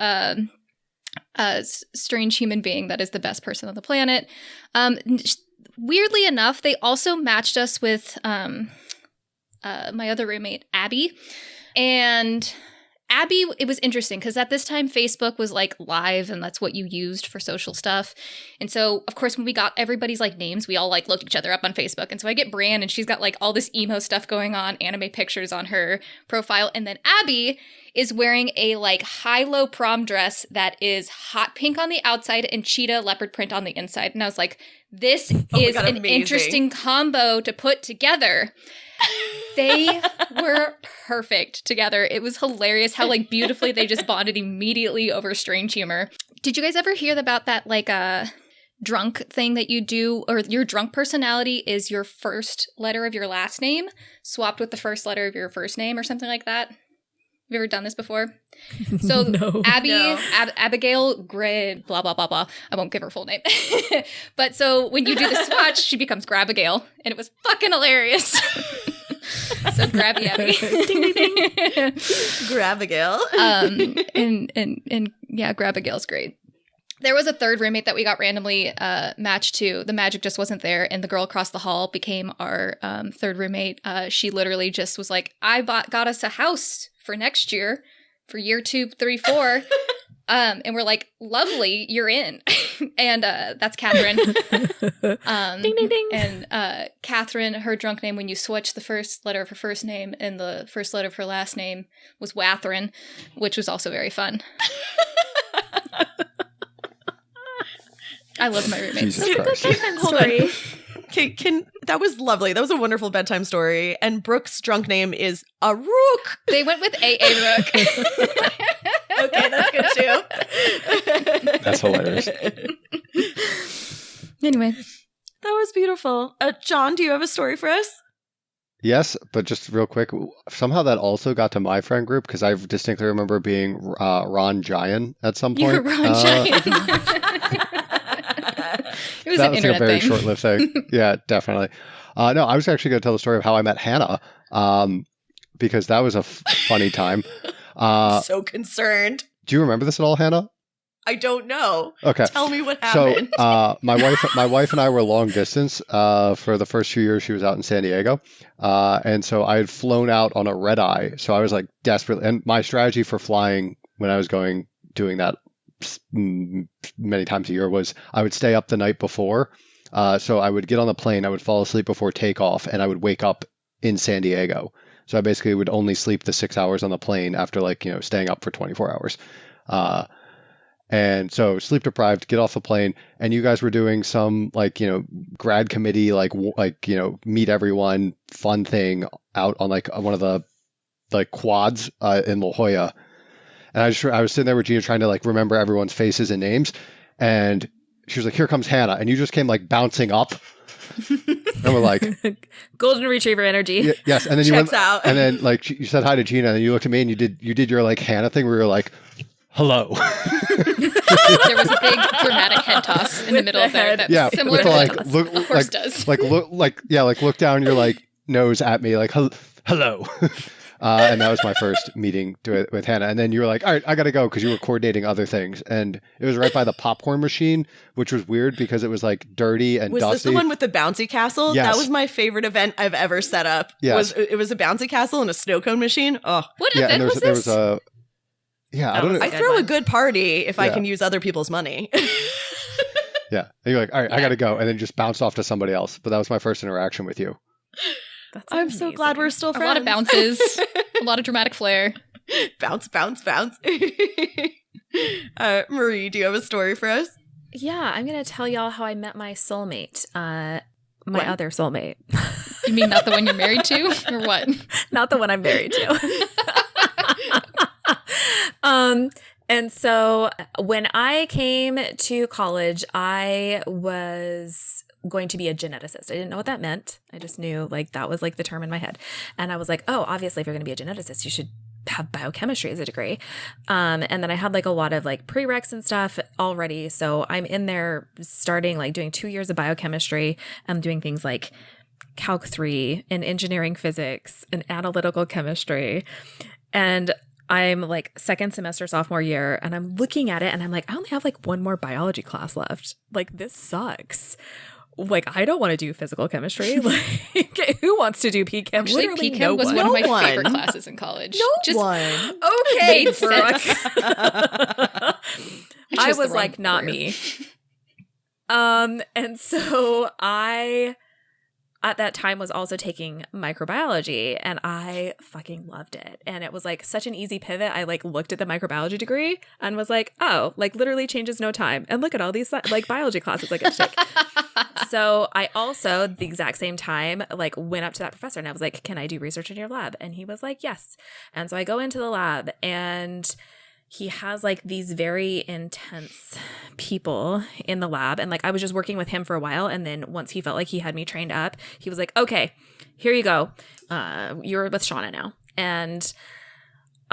strange human being that is the best person on the planet. Weirdly enough, they also matched us with my other roommate, Abby. And Abby, it was interesting because at this time, Facebook was like live, and that's what you used for social stuff. And so, of course, when we got everybody's like names, we all like looked each other up on Facebook. And so I get Bran, and she's got like all this emo stuff going on, anime pictures on her profile. And then Abby is wearing a like high-low prom dress that is hot pink on the outside and cheetah leopard print on the inside. And I was like, this is an interesting combo to put together. They were perfect together. It was hilarious how like beautifully they just bonded immediately over strange humor. Did you guys ever hear about that like drunk thing that you do, or your drunk personality is your first letter of your last name swapped with the first letter of your first name or something like that? Have you ever done this before? So No. Abby, No. Abigail Gray, blah, blah, blah, blah. I won't give her full name. But so when you do the swatch, she becomes Grabigail, and it was fucking hilarious. So grabby Abby. Ding, ding, ding. Grabigail. And yeah, Grabigail's great. There was a third roommate that we got randomly matched to. The magic just wasn't there, and the girl across the hall became our third roommate. She literally just was like, I got us a house for next year, for year 2, 3, 4. And we're like, lovely, you're in. And that's Catherine. Ding, ding, ding. And Catherine, her drunk name, when you switch the first letter of her first name and the first letter of her last name, was Wathryn, which was also very fun. I love my roommates. Jesus Christ. Bedtime story. That was lovely. That was a wonderful bedtime story. And Brooke's drunk name is a Rook. They went with A.A. Rook. Okay, that's good too. That's hilarious. Anyway. That was beautiful. John, do you have a story for us? Yes, but just real quick, somehow that also got to my friend group because I distinctly remember being Ron Giant at some point. You were Ron Giant. It was that an was like a internet very thing. short-lived thing. Yeah, definitely. No, I was actually going to tell the story of how I met Hannah because that was a funny time. So concerned. Do you remember this at all, Hannah? I don't know. Okay. Tell me what happened. So my wife and I were long distance for the first few years she was out in San Diego. And so I had flown out on a red eye. So I was like desperately, and my strategy for flying when I was doing that many times a year was I would stay up the night before. So I would get on the plane, I would fall asleep before takeoff, and I would wake up in San Diego. So I basically would only sleep the 6 hours on the plane after staying up for 24 hours. And so sleep deprived, get off the plane, and you guys were doing some grad committee, meet everyone fun thing out on one of the like quads in La Jolla. And I was sitting there with Gina trying to like remember everyone's faces and names. And she was like, here comes Hannah. And you just came like bouncing up. And we're like, golden retriever energy. Yes. And then Checks out. And then like you said hi to Gina, and then you looked at me and you did your like Hannah thing where you're like, hello. There was a big dramatic head toss in the middle of there. That's similar to like what look, a horse does. Look down your like nose at me like hello. And that was my first meeting with Hannah. And then you were like, all right, I got to go because you were coordinating other things. And it was right by the popcorn machine, which was weird because it was like dirty and dusty. Was this the one with the bouncy castle? Yes. That was my favorite event I've ever set up. Yes. It was a bouncy castle and a snow cone machine. Oh, What event was this? There was a... Yeah, I don't know. I throw a good party if I can use other people's money. Yeah. And you're like, all right, I got to go. And then just bounced off to somebody else. But that was my first interaction with you. That's I'm so glad we're still friends. A lot of bounces, a lot of dramatic flair. Bounce, bounce, bounce. Marie, do you have a story for us? Yeah, I'm going to tell y'all how I met my soulmate. My other soulmate. You mean not the one you're married to, or what? Not the one I'm married to. And so when I came to college, I was going to be a geneticist. I didn't know what that meant. I just knew like that was like the term in my head. And I was like, oh, obviously if you're going to be a geneticist, you should have biochemistry as a degree. And then I had like a lot of like prereqs and stuff already. So I'm in there starting like doing 2 years of biochemistry. I'm doing things like Calc 3 and engineering physics and analytical chemistry. And I'm like second semester sophomore year and I'm looking at it and I'm like, I only have like one more biology class left. Like this sucks. Like I don't want to do physical chemistry. Like who wants to do PChem? Actually, Literally PChem no was one. one of my No one. favorite classes in college. No one. Okay, Made Brooke. sense. I chose the was wrong like, not career. me. And so I at that time was also taking microbiology and I fucking loved it. And it was like such an easy pivot. I like looked at the microbiology degree and was like, oh, like literally changes no time. And look at all these like biology classes I get to take. So I also at the exact same time like went up to that professor and I was like, can I do research in your lab? And he was like, yes. And so I go into the lab and he has like these very intense people in the lab. And like I was just working with him for a while. And then once he felt like he had me trained up, he was like, okay, here you go. You're with Shauna now. And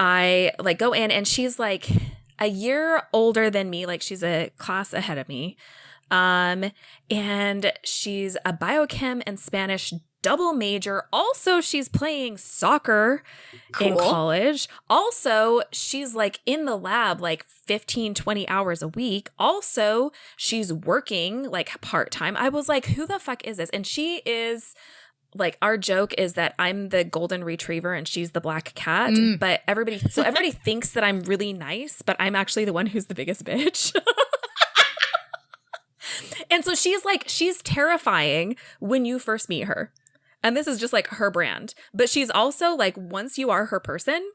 I like go in and she's like a year older than me. Like she's a class ahead of me. And she's a biochem and Spanish double major. Also, she's playing soccer in college. Also, she's like in the lab like 15, 20 hours a week. Also, she's working like part-time. I was like, who the fuck is this? And she is like, our joke is that I'm the golden retriever and she's the black cat. But everybody thinks that I'm really nice, but I'm actually the one who's the biggest bitch. And so she's terrifying when you first meet her. And this is just like her brand. But she's also like, once you are her person,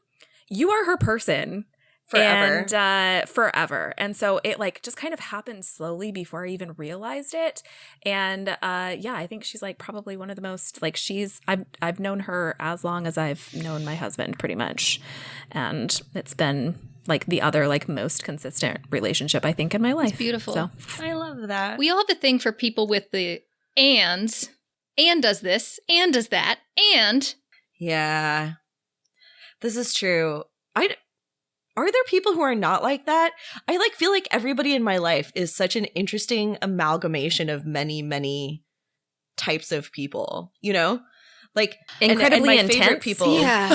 you are her person. Forever. And forever. And so it like just kind of happened slowly before I even realized it. And yeah, I think she's like probably one of the most like I've known her as long as I've known my husband pretty much. And it's been like the other like most consistent relationship I think in my life. It's beautiful. So I love that. We all have a thing for people with the ands. And does this, and does that, and... Yeah. This is true. Are there people who are not like that? I like feel like everybody in my life is such an interesting amalgamation of many, many types of people, you know? Like incredibly and my intense favorite people. Yeah.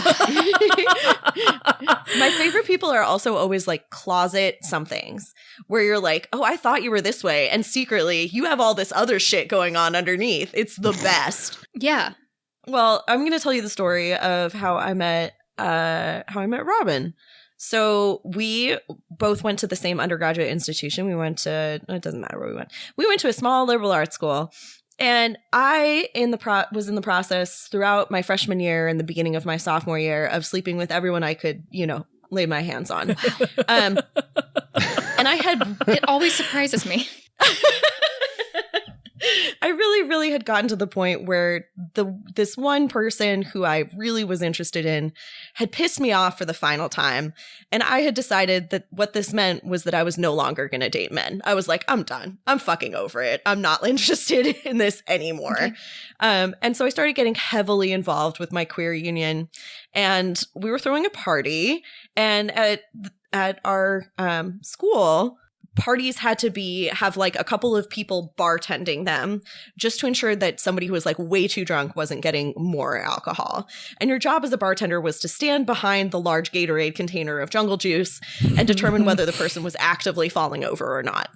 My favorite people are also always like closet somethings where you're like, oh, I thought you were this way. And secretly you have all this other shit going on underneath. It's the best. Yeah. Well, I'm going to tell you the story of how I met Robin. So we both went to the same undergraduate institution. We went to, it doesn't matter where we went. We went to a small liberal arts school. And I was in the process throughout my freshman year and the beginning of my sophomore year of sleeping with everyone I could, lay my hands on. And I had... It always surprises me. I really, really had gotten to the point where this one person who I really was interested in had pissed me off for the final time. And I had decided that what this meant was that I was no longer going to date men. I was like, I'm done. I'm fucking over it. I'm not interested in this anymore. Okay. And so I started getting heavily involved with my queer union. And we were throwing a party. And at our school, parties had to have like a couple of people bartending them just to ensure that somebody who was like way too drunk wasn't getting more alcohol. And your job as a bartender was to stand behind the large Gatorade container of jungle juice and determine whether the person was actively falling over or not.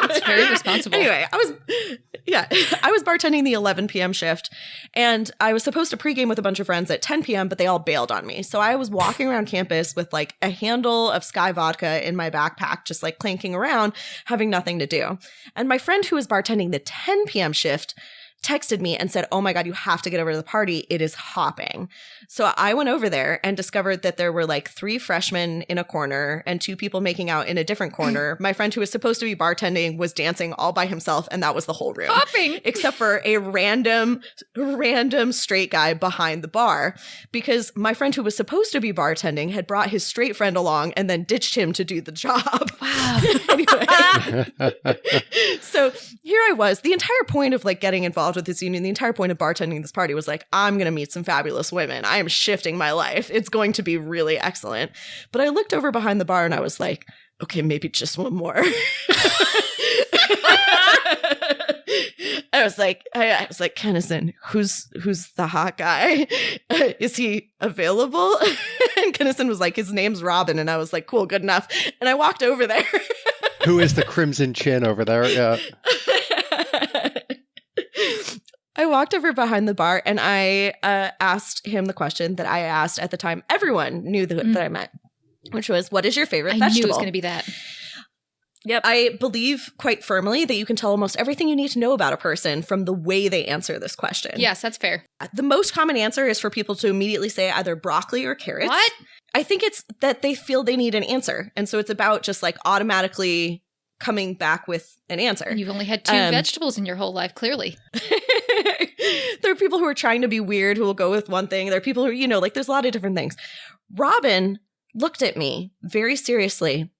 It's very responsible. Anyway, I was bartending the 11 p.m. shift, and I was supposed to pregame with a bunch of friends at 10 p.m., but they all bailed on me. So I was walking around campus with like a handle of Sky vodka in my backpack, just like clanking around, having nothing to do. And my friend who was bartending the 10 p.m. shift texted me and said, oh my God, you have to get over to the party. It is hopping. So I went over there and discovered that there were like 3 freshmen in a corner and 2 people making out in a different corner. My friend who was supposed to be bartending was dancing all by himself, and that was the whole room. Hopping! Except for a random straight guy behind the bar, because my friend who was supposed to be bartending had brought his straight friend along and then ditched him to do the job. Wow. Anyway. So here I was. The entire point of like getting involved with this union, the entire point of bartending this party was like, I'm going to meet some fabulous women. I am shifting my life. It's going to be really excellent. But I looked over behind the bar and I was like, okay, maybe just one more. I was like, Kennison, who's the hot guy? Is he available? And Kennison was like, his name's Robin. And I was like, cool, good enough. And I walked over there. Who is the crimson chin over there? Yeah. I walked over behind the bar and I asked him the question that I asked at the time everyone knew that I meant, which was, what is your favorite vegetable? I knew it was going to be that. Yep. I believe quite firmly that you can tell almost everything you need to know about a person from the way they answer this question. Yes, that's fair. The most common answer is for people to immediately say either broccoli or carrots. What? I think it's that they feel they need an answer. And so it's about just like automatically coming back with an answer. And you've only had 2 vegetables in your whole life, clearly. There are people who are trying to be weird who will go with one thing. There are people who, like there's a lot of different things. Robin looked at me very seriously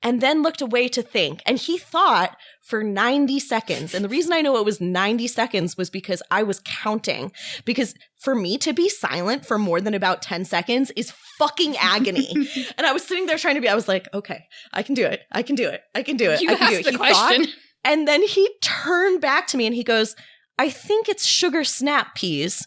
and then looked away to think. And he thought for 90 seconds. And the reason I know it was 90 seconds was because I was counting. Because for me to be silent for more than about 10 seconds is fucking agony. And I was sitting there trying to I was like, okay, I can do it. I can do it. I can do it. You I can do asked it. the question. And then he turned back to me and he goes, I think it's sugar snap peas.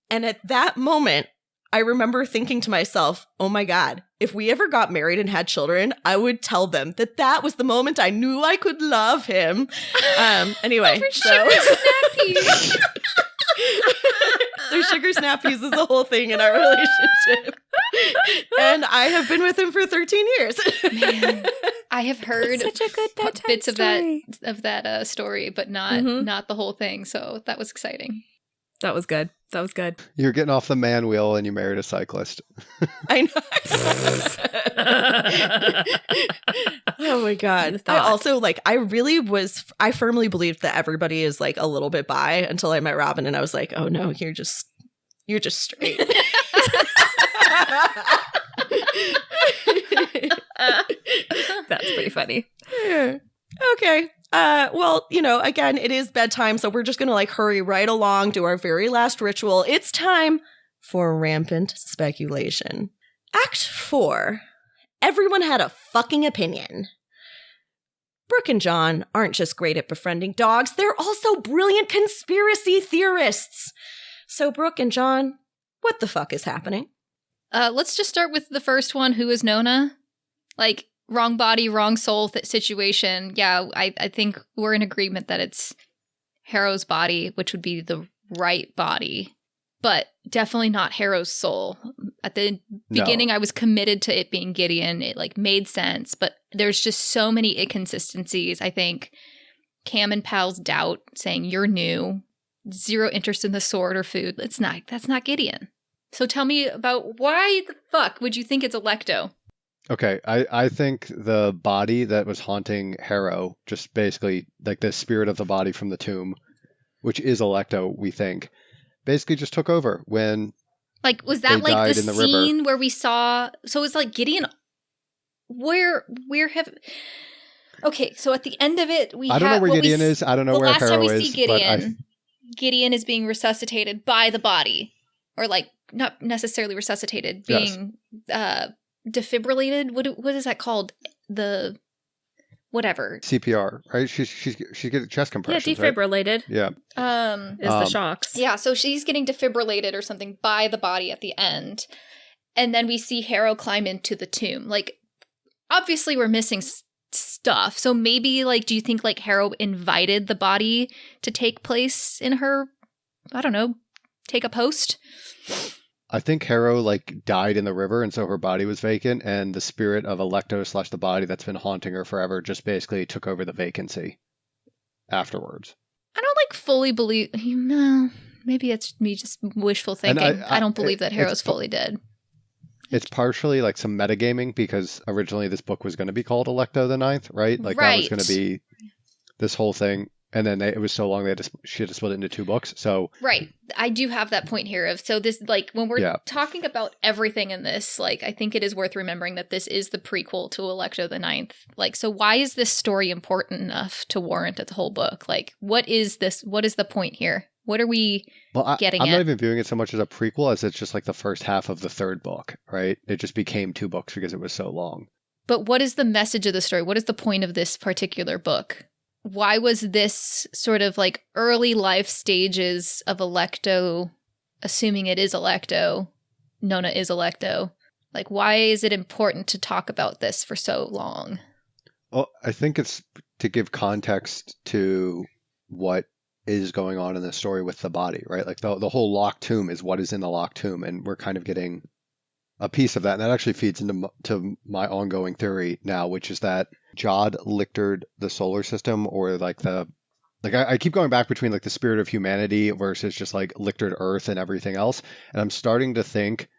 And at that moment, I remember thinking to myself, oh my God, if we ever got married and had children, I would tell them that was the moment I knew I could love him. Anyway, sugar snap peas. So sugar snap peas is the whole thing in our relationship. And I have been with him for 13 years. Man, I have heard such a good bedtime bits story. of that story, but not the whole thing. So that was exciting. That was good. That was good. You're getting off the man wheel and you married a cyclist. I know. Oh my God. I also I firmly believed that everybody is like a little bit bi until I met Robin and I was like, oh no, you're just straight. That's pretty funny. Yeah. Okay. Well, again, it is bedtime, so we're just going to like hurry right along to our very last ritual. It's time for rampant speculation. Act 4. Everyone had a fucking opinion. Brooke and John aren't just great at befriending dogs, they're also brilliant conspiracy theorists. So Brooke and John, what the fuck is happening? Let's just start with the first one. Who is Nona? Like, wrong body, wrong soul situation. Yeah, I think we're in agreement that it's Harrow's body, which would be the right body, but definitely not Harrow's soul. At the beginning, I was committed to it being Gideon. It like made sense, but there's just so many inconsistencies. I think Cam and Pal's doubt, saying you're new, zero interest in the sword or food. That's not Gideon. So tell me about why the fuck would you think it's Electo? Okay, I think the body that was haunting Harrow, just basically like the spirit of the body from the tomb, which is Alecto, we think, basically just took over when Like, was they that like the died in the river. scene where we saw? So it's like Gideon. Where have? Okay, so at the end of it, we I don't know have where what we Gideon s- is. I don't know the where last time Harrow we is. see But Gideon is being resuscitated by the body, or like not necessarily resuscitated, Yes. being defibrillated. What is that called? The whatever. CPR, right? She's getting chest Yeah, compressions, right? defibrillated Yeah. is the shocks. Yeah, so she's getting defibrillated or something by the body at the end. And then we see Harrow climb into the tomb. Like, obviously we're missing stuff. So maybe, like, do you think, like, Harrow invited the body to take place in her, I don't know, take a post? I think Harrow like died in the river, and so her body was vacant, and the spirit of Alecto / the body that's been haunting her forever just basically took over the vacancy afterwards. I don't, like, fully believe, no, maybe it's me just wishful thinking. I don't believe that Harrow's fully dead. It's partially like some metagaming because originally this book was going to be called Alecto the Ninth, right? Like that was going to be this whole thing. And then it was so long she had to split it into 2 books. So right, I do have that point here of, so this, like, when we're talking about everything in this, like, I think it is worth remembering that this is the prequel to Alecto the Ninth. Like, so why is this story important enough to warrant a whole book? Like, what is this? What is the point here? What are we getting at? I'm not even viewing it so much as a prequel as it's just like the first half of the 3rd book, right? It just became 2 books because it was so long. But what is the message of the story? What is the point of this particular book? Why was this sort of like early life stages of Alecto, assuming it is Alecto, Nona is Alecto, like, why is it important to talk about this for so long? Well, I think it's to give context to what is going on in the story with the body, right? Like the whole locked tomb is what is in the locked tomb, and we're kind of getting a piece of that. And that actually feeds into my ongoing theory now, which is that Jod lictored the solar system, or like I keep going back between like the spirit of humanity versus just like lictored Earth and everything else. And I'm starting to think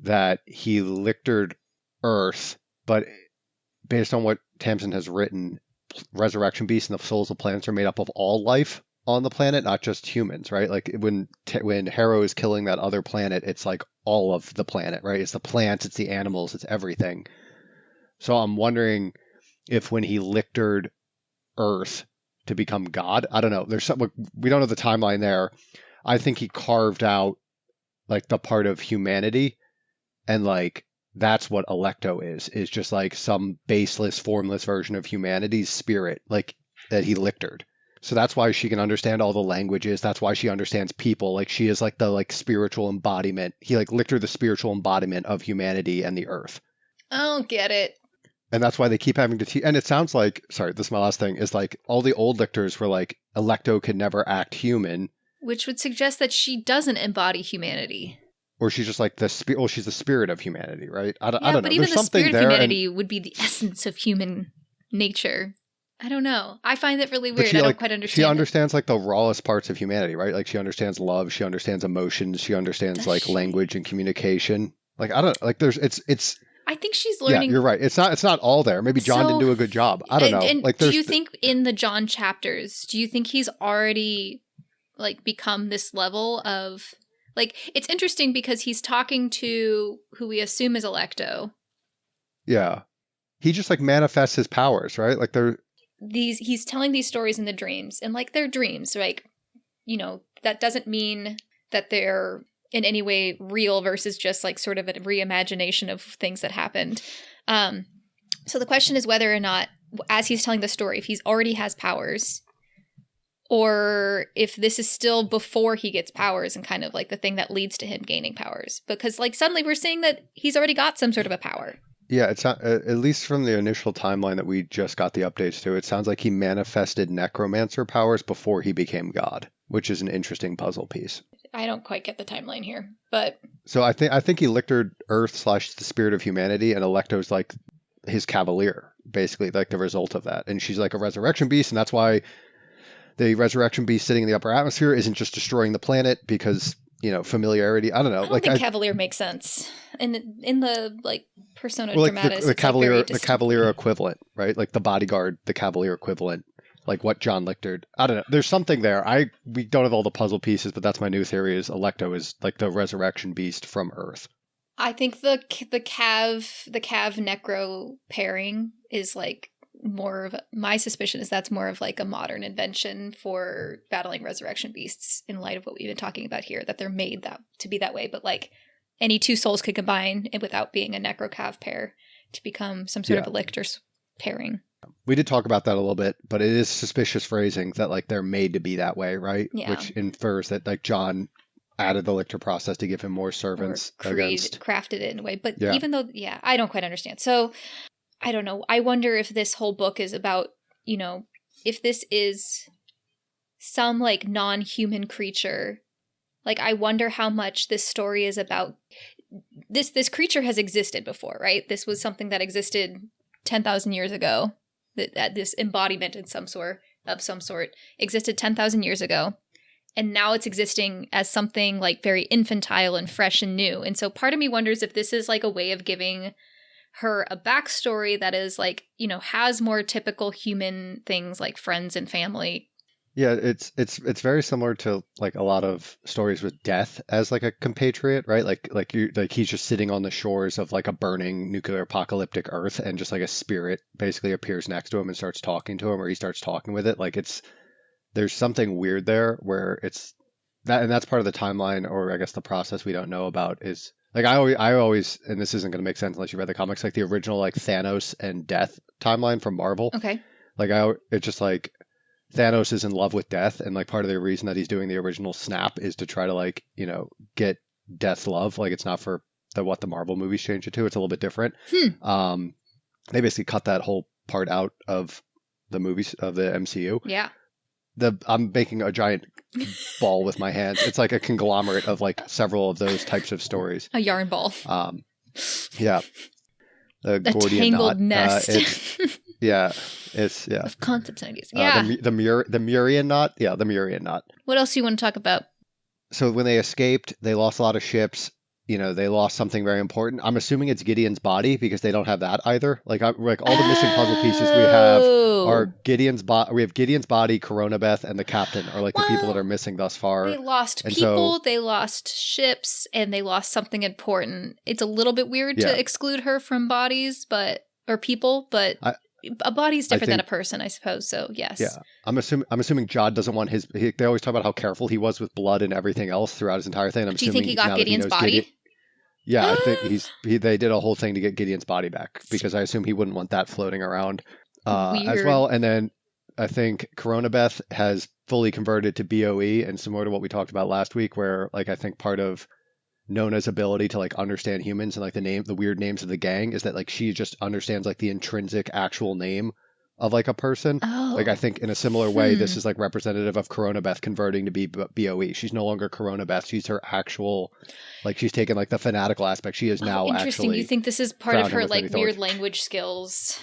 that he lictored Earth, but based on what Tamsin has written, resurrection beasts and the souls of planets are made up of all life on the planet, not just humans, right? Like when Harrow is killing that other planet, it's like all of the planet, right? It's the plants, it's the animals, it's everything. So I'm wondering if when he lictored Earth to become God, I don't know. There's something, we don't know the timeline there. I think he carved out like the part of humanity, and like that's what Alecto is just like some baseless, formless version of humanity's spirit, like that he lictored. So that's why she can understand all the languages. That's why she understands people. Like she is like the like spiritual embodiment. He like lictored the spiritual embodiment of humanity and the Earth. I don't get it. And that's why they keep having to and it sounds like, sorry, this is my last thing, is like all the old lictors were like, Alecto could never act human. Which would suggest that she doesn't embody humanity. Or she's just like she's the spirit of humanity, right? I don't know. But even There's the spirit of humanity and would be the essence of human nature. I don't know. I find that really weird. She, I don't like, quite understand. She understands like the rawest parts of humanity, right? Like she understands love, she understands emotions, she understands language and communication. Like I don't like there's it's I think she's learning. Yeah, you're right. It's not all there. Maybe John didn't do a good job. I don't know. And like do you think in the John chapters, do you think he's already like become this level of like, it's interesting because he's talking to who we assume is Alecto. Yeah. He just like manifests his powers, right? Like he's telling these stories in the dreams, and like they're dreams, right? You know, that doesn't mean that they're in any way real versus just like sort of a reimagination of things that happened. So the question is whether or not, as he's telling the story, if he's already has powers, or if this is still before he gets powers and kind of like the thing that leads to him gaining powers. Because like suddenly we're seeing that he's already got some sort of a power. Yeah, it's not, at least from the initial timeline that we just got the updates to, it sounds like he manifested necromancer powers before he became God, which is an interesting puzzle piece. I don't quite get the timeline here, but so I think he lictored Earth / the spirit of humanity, and Alecto's like his cavalier, basically, like the result of that. And she's like a resurrection beast, and that's why the resurrection beast sitting in the upper atmosphere isn't just destroying the planet because, you know, familiarity. I don't know. I don't think cavalier makes sense. in the like persona Well, like dramatis, the it's, like, very Cavalier, the Cavalier equivalent, right? Like the bodyguard, the Cavalier equivalent, like what John Lichtard. I don't know. There's something there. We don't have all the puzzle pieces, but that's my new theory: is Electo is like the resurrection beast from Earth. I think the Cav necro pairing is like more of my suspicion is that's more of like a modern invention for battling resurrection beasts in light of what we've been talking about here, that they're made that to be that way, but like any two souls could combine without being a necro cav pair to become some sort of a lictor pairing. We did talk about that a little bit, but it is suspicious phrasing that like they're made to be that way, right? Yeah. Which infers that like John added the lictor process to give him more servants crafted it in a way. But even though, I don't quite understand. So I don't know. I wonder if this whole book is about, you know, if this is some like non-human creature. Like, I wonder how much this story is about. This creature has existed before, right? This was something that existed 10,000 years ago. That this embodiment of some sort existed 10,000 years ago. And now it's existing as something like very infantile and fresh and new. And so part of me wonders if this is like a way of giving her a backstory that is like, you know, has more typical human things like friends and family. Yeah, it's very similar to like a lot of stories with death as like a compatriot, right? Like he's just sitting on the shores of like a burning nuclear apocalyptic Earth, and just like a spirit basically appears next to him and starts talking to him, or he starts talking with it. Like there's something weird there where it's that, and that's part of the timeline, or I guess the process we don't know about is like I always, and this isn't going to make sense unless you read the comics, like the original like Thanos and Death timeline from Marvel. Okay. Like it's just like Thanos is in love with Death, and like part of the reason that he's doing the original snap is to try to like, you know, get Death's love. Like it's not for what the Marvel movies changed it to. It's a little bit different. They basically cut that whole part out of the movies of the MCU. Yeah. I'm making a giant ball with my hands. It's like a conglomerate of like several of those types of stories. A yarn ball. Yeah. A Gordian tangled knot. nest. It's of concepts and ideas. Yeah. The Murian knot. Yeah, the Murian knot. What else do you want to talk about? So when they escaped, they lost a lot of ships. You know, they lost something very important. I'm assuming it's Gideon's body, because they don't have that either. Like all the missing puzzle pieces we have are Gideon's body. We have Gideon's body, Coronabeth, and the captain are like the people that are missing thus far. They lost people, they lost ships, and they lost something important. It's a little bit weird to exclude her from bodies, or people, but a body's different than a person, I suppose. So yes. Yeah, I'm assuming Jod doesn't want his. They always talk about how careful he was with blood and everything else throughout his entire thing. Do you think he got Gideon's body? Yeah, I think they did a whole thing to get Gideon's body back, because I assume he wouldn't want that floating around as well. And then I think Coronabeth has fully converted to BOE, and similar to what we talked about last week, where like I think part of Nona's ability to like understand humans and like the weird names of the gang is that like she just understands like the intrinsic actual name of like a person. Like I think in a similar way, this is like representative of Coronabeth converting to be BOE. She's no longer Coronabeth. She's her actual, like she's taken like the fanatical aspect. She is now interesting. Actually. You think this is part of her like weird language skills?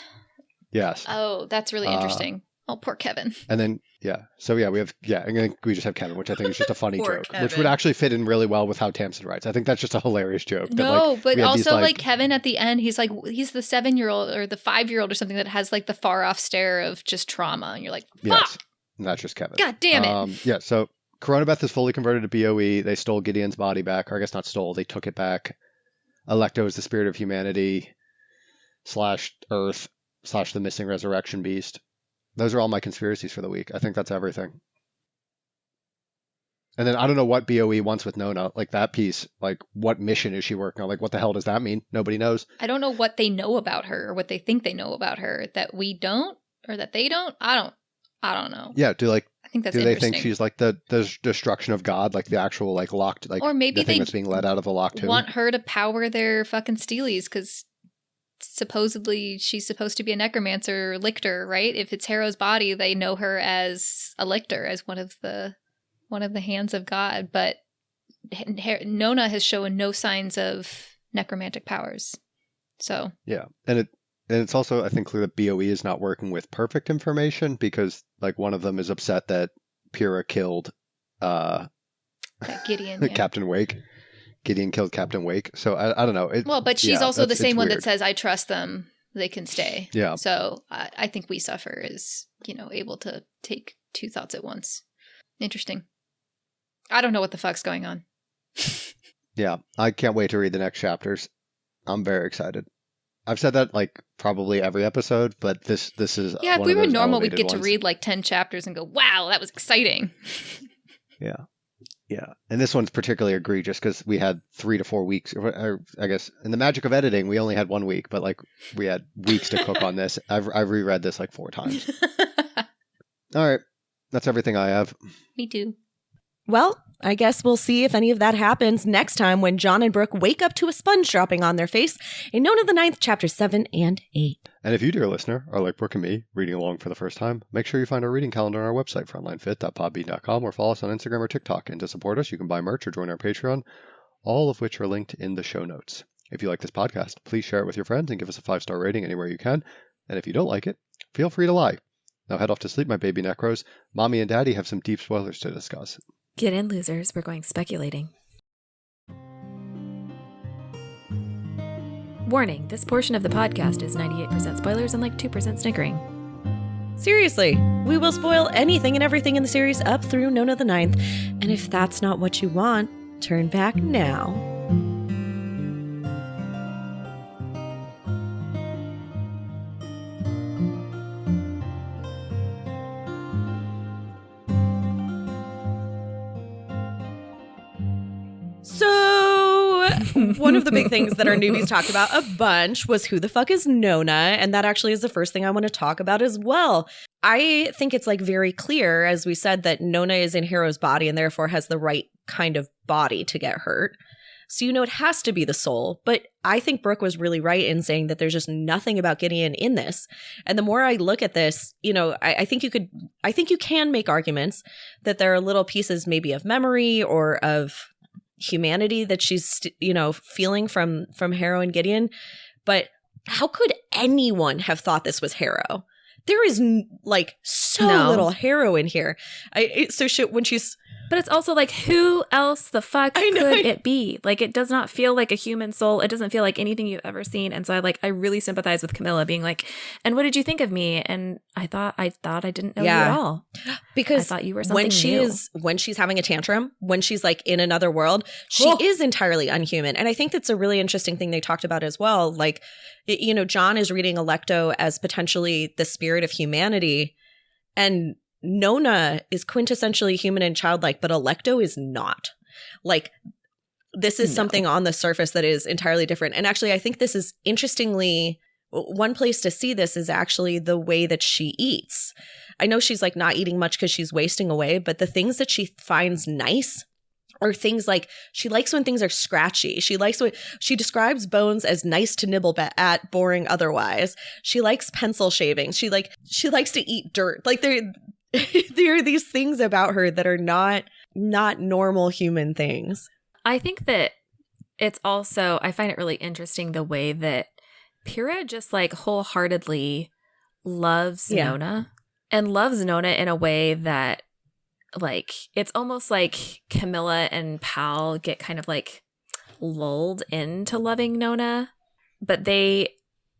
Yes. Oh, that's really interesting. Oh, poor Kevin. And then and then we just have Kevin, which I think is just a funny joke, which would actually fit in really well with how Tamsin writes. I think that's just a hilarious joke. No, but also like Kevin at the end, he's the 7-year-old or the 5-year-old or something that has like the far off stare of just trauma, and you're like, fuck! Yes, and that's just Kevin. God damn it! So Coronabeth is fully converted to BOE. They stole Gideon's body back, or I guess not stole. They took it back. Electo is the spirit of humanity / Earth / the missing resurrection beast. Those are all my conspiracies for the week. I think that's everything. And then I don't know what BOE wants with Nona. Like that piece, like what mission is she working on? Like what the hell does that mean? Nobody knows. I don't know what they know about her, or what they think they know about her that we don't, or that they don't. I don't know. Yeah, I think that's do they think she's like the destruction of God, like the actual like locked, like, or maybe the thing that's being let out of the locked tomb? Want her to power their fucking steelies, because supposedly she's supposed to be a necromancer lictor, right? If it's Harrow's body, they know her as a lictor, as one of the hands of God. But Nona has shown no signs of necromantic powers. So yeah, and it's also I think clear that BOE is not working with perfect information, because like one of them is upset that Pyrrha killed Gideon, Captain Wake. Gideon killed Captain Wake. So I don't know. Well, but she's also the same one that weird. says, I trust them. They can stay. Yeah. So I think we suffer is, able to take two thoughts at once. Interesting. I don't know what the fuck's going on. Yeah. I can't wait to read the next chapters. I'm very excited. I've said that like probably every episode, but this is yeah. If one we of were those normal, we'd elevated get to ones. read like 10 chapters and go, "Wow, that was exciting." Yeah, and this one's particularly egregious because we had 3 to 4 weeks. Or I guess in the magic of editing, we only had 1 week, but like we had weeks to cook on this. I've reread this like 4 times. All right, that's everything I have. Me too. Well, I guess we'll see if any of that happens next time when John and Brooke wake up to a sponge dropping on their face in Nona the Ninth, chapters 7 and 8. And if you, dear listener, are like Brooke and me, reading along for the first time, make sure you find our reading calendar on our website, frontlinefit.podbean.com, or follow us on Instagram or TikTok. And to support us, you can buy merch or join our Patreon, all of which are linked in the show notes. If you like this podcast, please share it with your friends and give us a 5-star rating anywhere you can. And if you don't like it, feel free to lie. Now head off to sleep, my baby necros. Mommy and Daddy have some deep spoilers to discuss. Get in, losers. We're going speculating. Warning, this portion of the podcast is 98% spoilers and like 2% snickering. Seriously, we will spoil anything and everything in the series up through Nona the Ninth. And if that's not what you want, turn back now. So, one of the big things that our newbies talked about a bunch was who the fuck is Nona? And that actually is the first thing I want to talk about as well. I think it's like very clear, as we said, that Nona is in Harrow's body and therefore has the right kind of body to get hurt. So, it has to be the soul. But I think Brooke was really right in saying that there's just nothing about Gideon in this. And the more I look at this, I think you can make arguments that there are little pieces maybe of memory or of humanity that she's, feeling from Harrow and Gideon. But how could anyone have thought this was Harrow? There is little Harrow in here. When she's... But it's also like, who else the fuck could it be? Like, it does not feel like a human soul. It doesn't feel like anything you've ever seen. And so I really sympathize with Camilla being like, and what did you think of me? And I thought I didn't know you at all. Because I thought you were something when she's having a tantrum, when she's like in another world, she is entirely unhuman. And I think that's a really interesting thing they talked about as well. Like, John is reading Alecto as potentially the spirit of humanity. And Nona is quintessentially human and childlike, but Alecto is not. Like, this is something on the surface that is entirely different. And actually, I think this is interestingly, one place to see this is actually the way that she eats. I know she's like not eating much because she's wasting away, but the things that she finds nice are things like she likes when things are scratchy. She describes bones as nice to nibble at, boring otherwise. She likes pencil shavings. She likes to eat dirt. Like there are these things about her that are not normal human things. I think that it's also, I find it really interesting the way that Pyrrha just like wholeheartedly loves Nona and loves Nona in a way that like, it's almost like Camilla and Pal get kind of like lulled into loving Nona, but they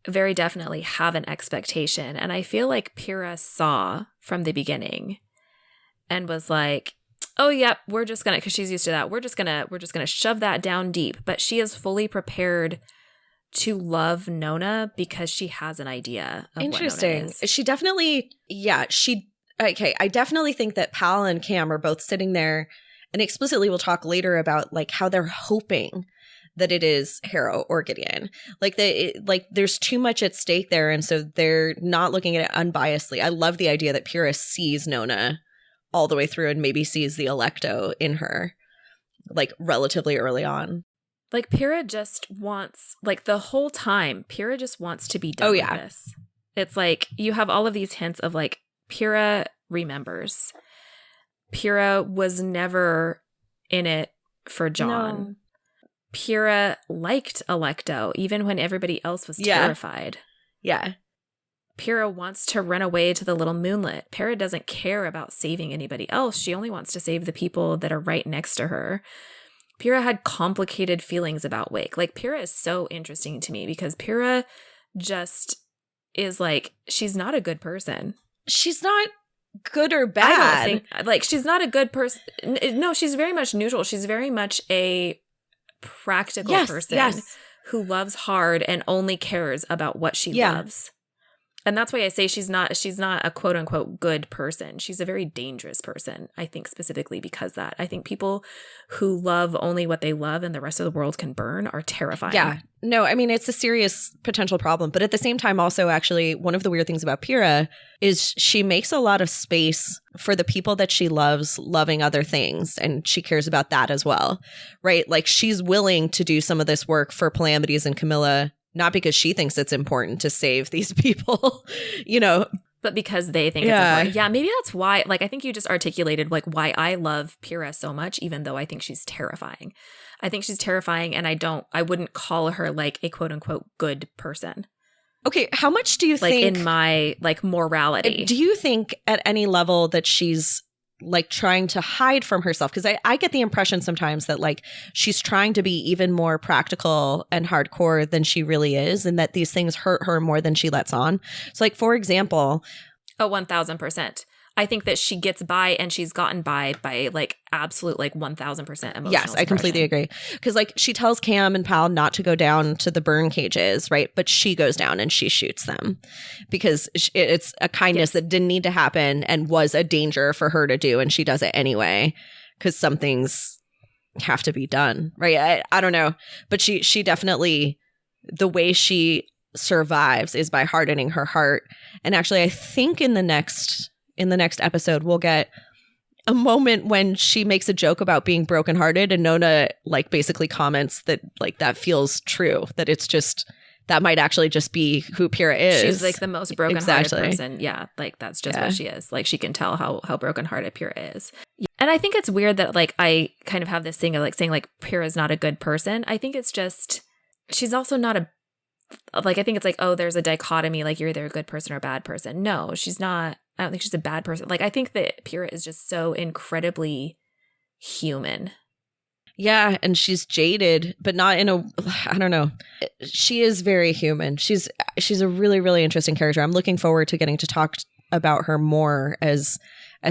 very definitely have an expectation. And I feel like Pyrrha saw from the beginning and was like, oh, yep, we're just going to, because she's used to that. We're just going to shove that down deep. But she is fully prepared to love Nona because she has an idea of Interesting. what Nona is. She definitely, I definitely think that Pal and Cam are both sitting there, and explicitly we'll talk later about like how they're hoping that it is Harrow or Gideon. Like there's too much at stake there, and so they're not looking at it unbiasedly. I love the idea that Pyrrha sees Nona all the way through and maybe sees the Alecto in her, like relatively early on. Like Pyrrha just wants, like the whole time, Pyrrha just wants to be done with this. It's like you have all of these hints of like Pyrrha remembers. Pyrrha was never in it for John. No. Pyrrha liked Alecto, even when everybody else was terrified. Yeah. Pyrrha wants to run away to the little moonlit. Pyrrha doesn't care about saving anybody else. She only wants to save the people that are right next to her. Pyrrha had complicated feelings about Wake. Like, Pyrrha is so interesting to me because Pyrrha just is like, she's not a good person. She's not good or bad. I don't think, like, she's not a good person. No, she's very much neutral. She's very much a practical person who loves hard and only cares about what she loves. And that's why I say she's not a quote unquote good person. She's a very dangerous person, I think, specifically because that. I think people who love only what they love and the rest of the world can burn are terrifying. Yeah. No, I mean, it's a serious potential problem. But at the same time, also, actually, one of the weird things about Pyrrha is she makes a lot of space for the people that she loves loving other things. And she cares about that as well, right? Like, she's willing to do some of this work for Palamedes and Camilla, not because she thinks it's important to save these people, you know. But because they think it's important. Yeah, maybe that's why, like, I think you just articulated, like, why I love Pyrrha so much, even though I think she's terrifying. I think she's terrifying, and I wouldn't call her, like, a quote-unquote good person. Okay, how much do you think... Like, in my, like, morality. Do you think at any level that she's, like, trying to hide from herself? Because I get the impression sometimes that, like, she's trying to be even more practical and hardcore than she really is, and that these things hurt her more than she lets on. So, like, for example... Oh, 1,000%. I think that she gets by, and she's gotten by like, absolute, like, 1,000% emotional Yes, I completely agree. Because, like, she tells Cam and Pal not to go down to the burn cages, right? But she goes down and she shoots them because it's a kindness that didn't need to happen and was a danger for her to do, and she does it anyway because some things have to be done, right? I don't know. But she definitely, the way she survives is by hardening her heart. And actually, I think in the next episode, we'll get a moment when she makes a joke about being brokenhearted, and Nona, like, basically comments that, like, that feels true, that it's just, that might actually just be who Pyrrha is. She's, like, the most brokenhearted person. Yeah, like, that's just what she is. Like, she can tell how brokenhearted Pyrrha is. And I think it's weird that, like, I kind of have this thing of, like, saying, like, Pyrrha's not a good person. I think it's just, she's also not a, like, I think it's like, oh, there's a dichotomy, like, you're either a good person or a bad person. No, she's not. I don't think she's a bad person. Like, I think that Pyrrha is just so incredibly human. Yeah, and she's jaded, but not in a, I don't know. She is very human. She's a really, really interesting character. I'm looking forward to getting to talk about her more as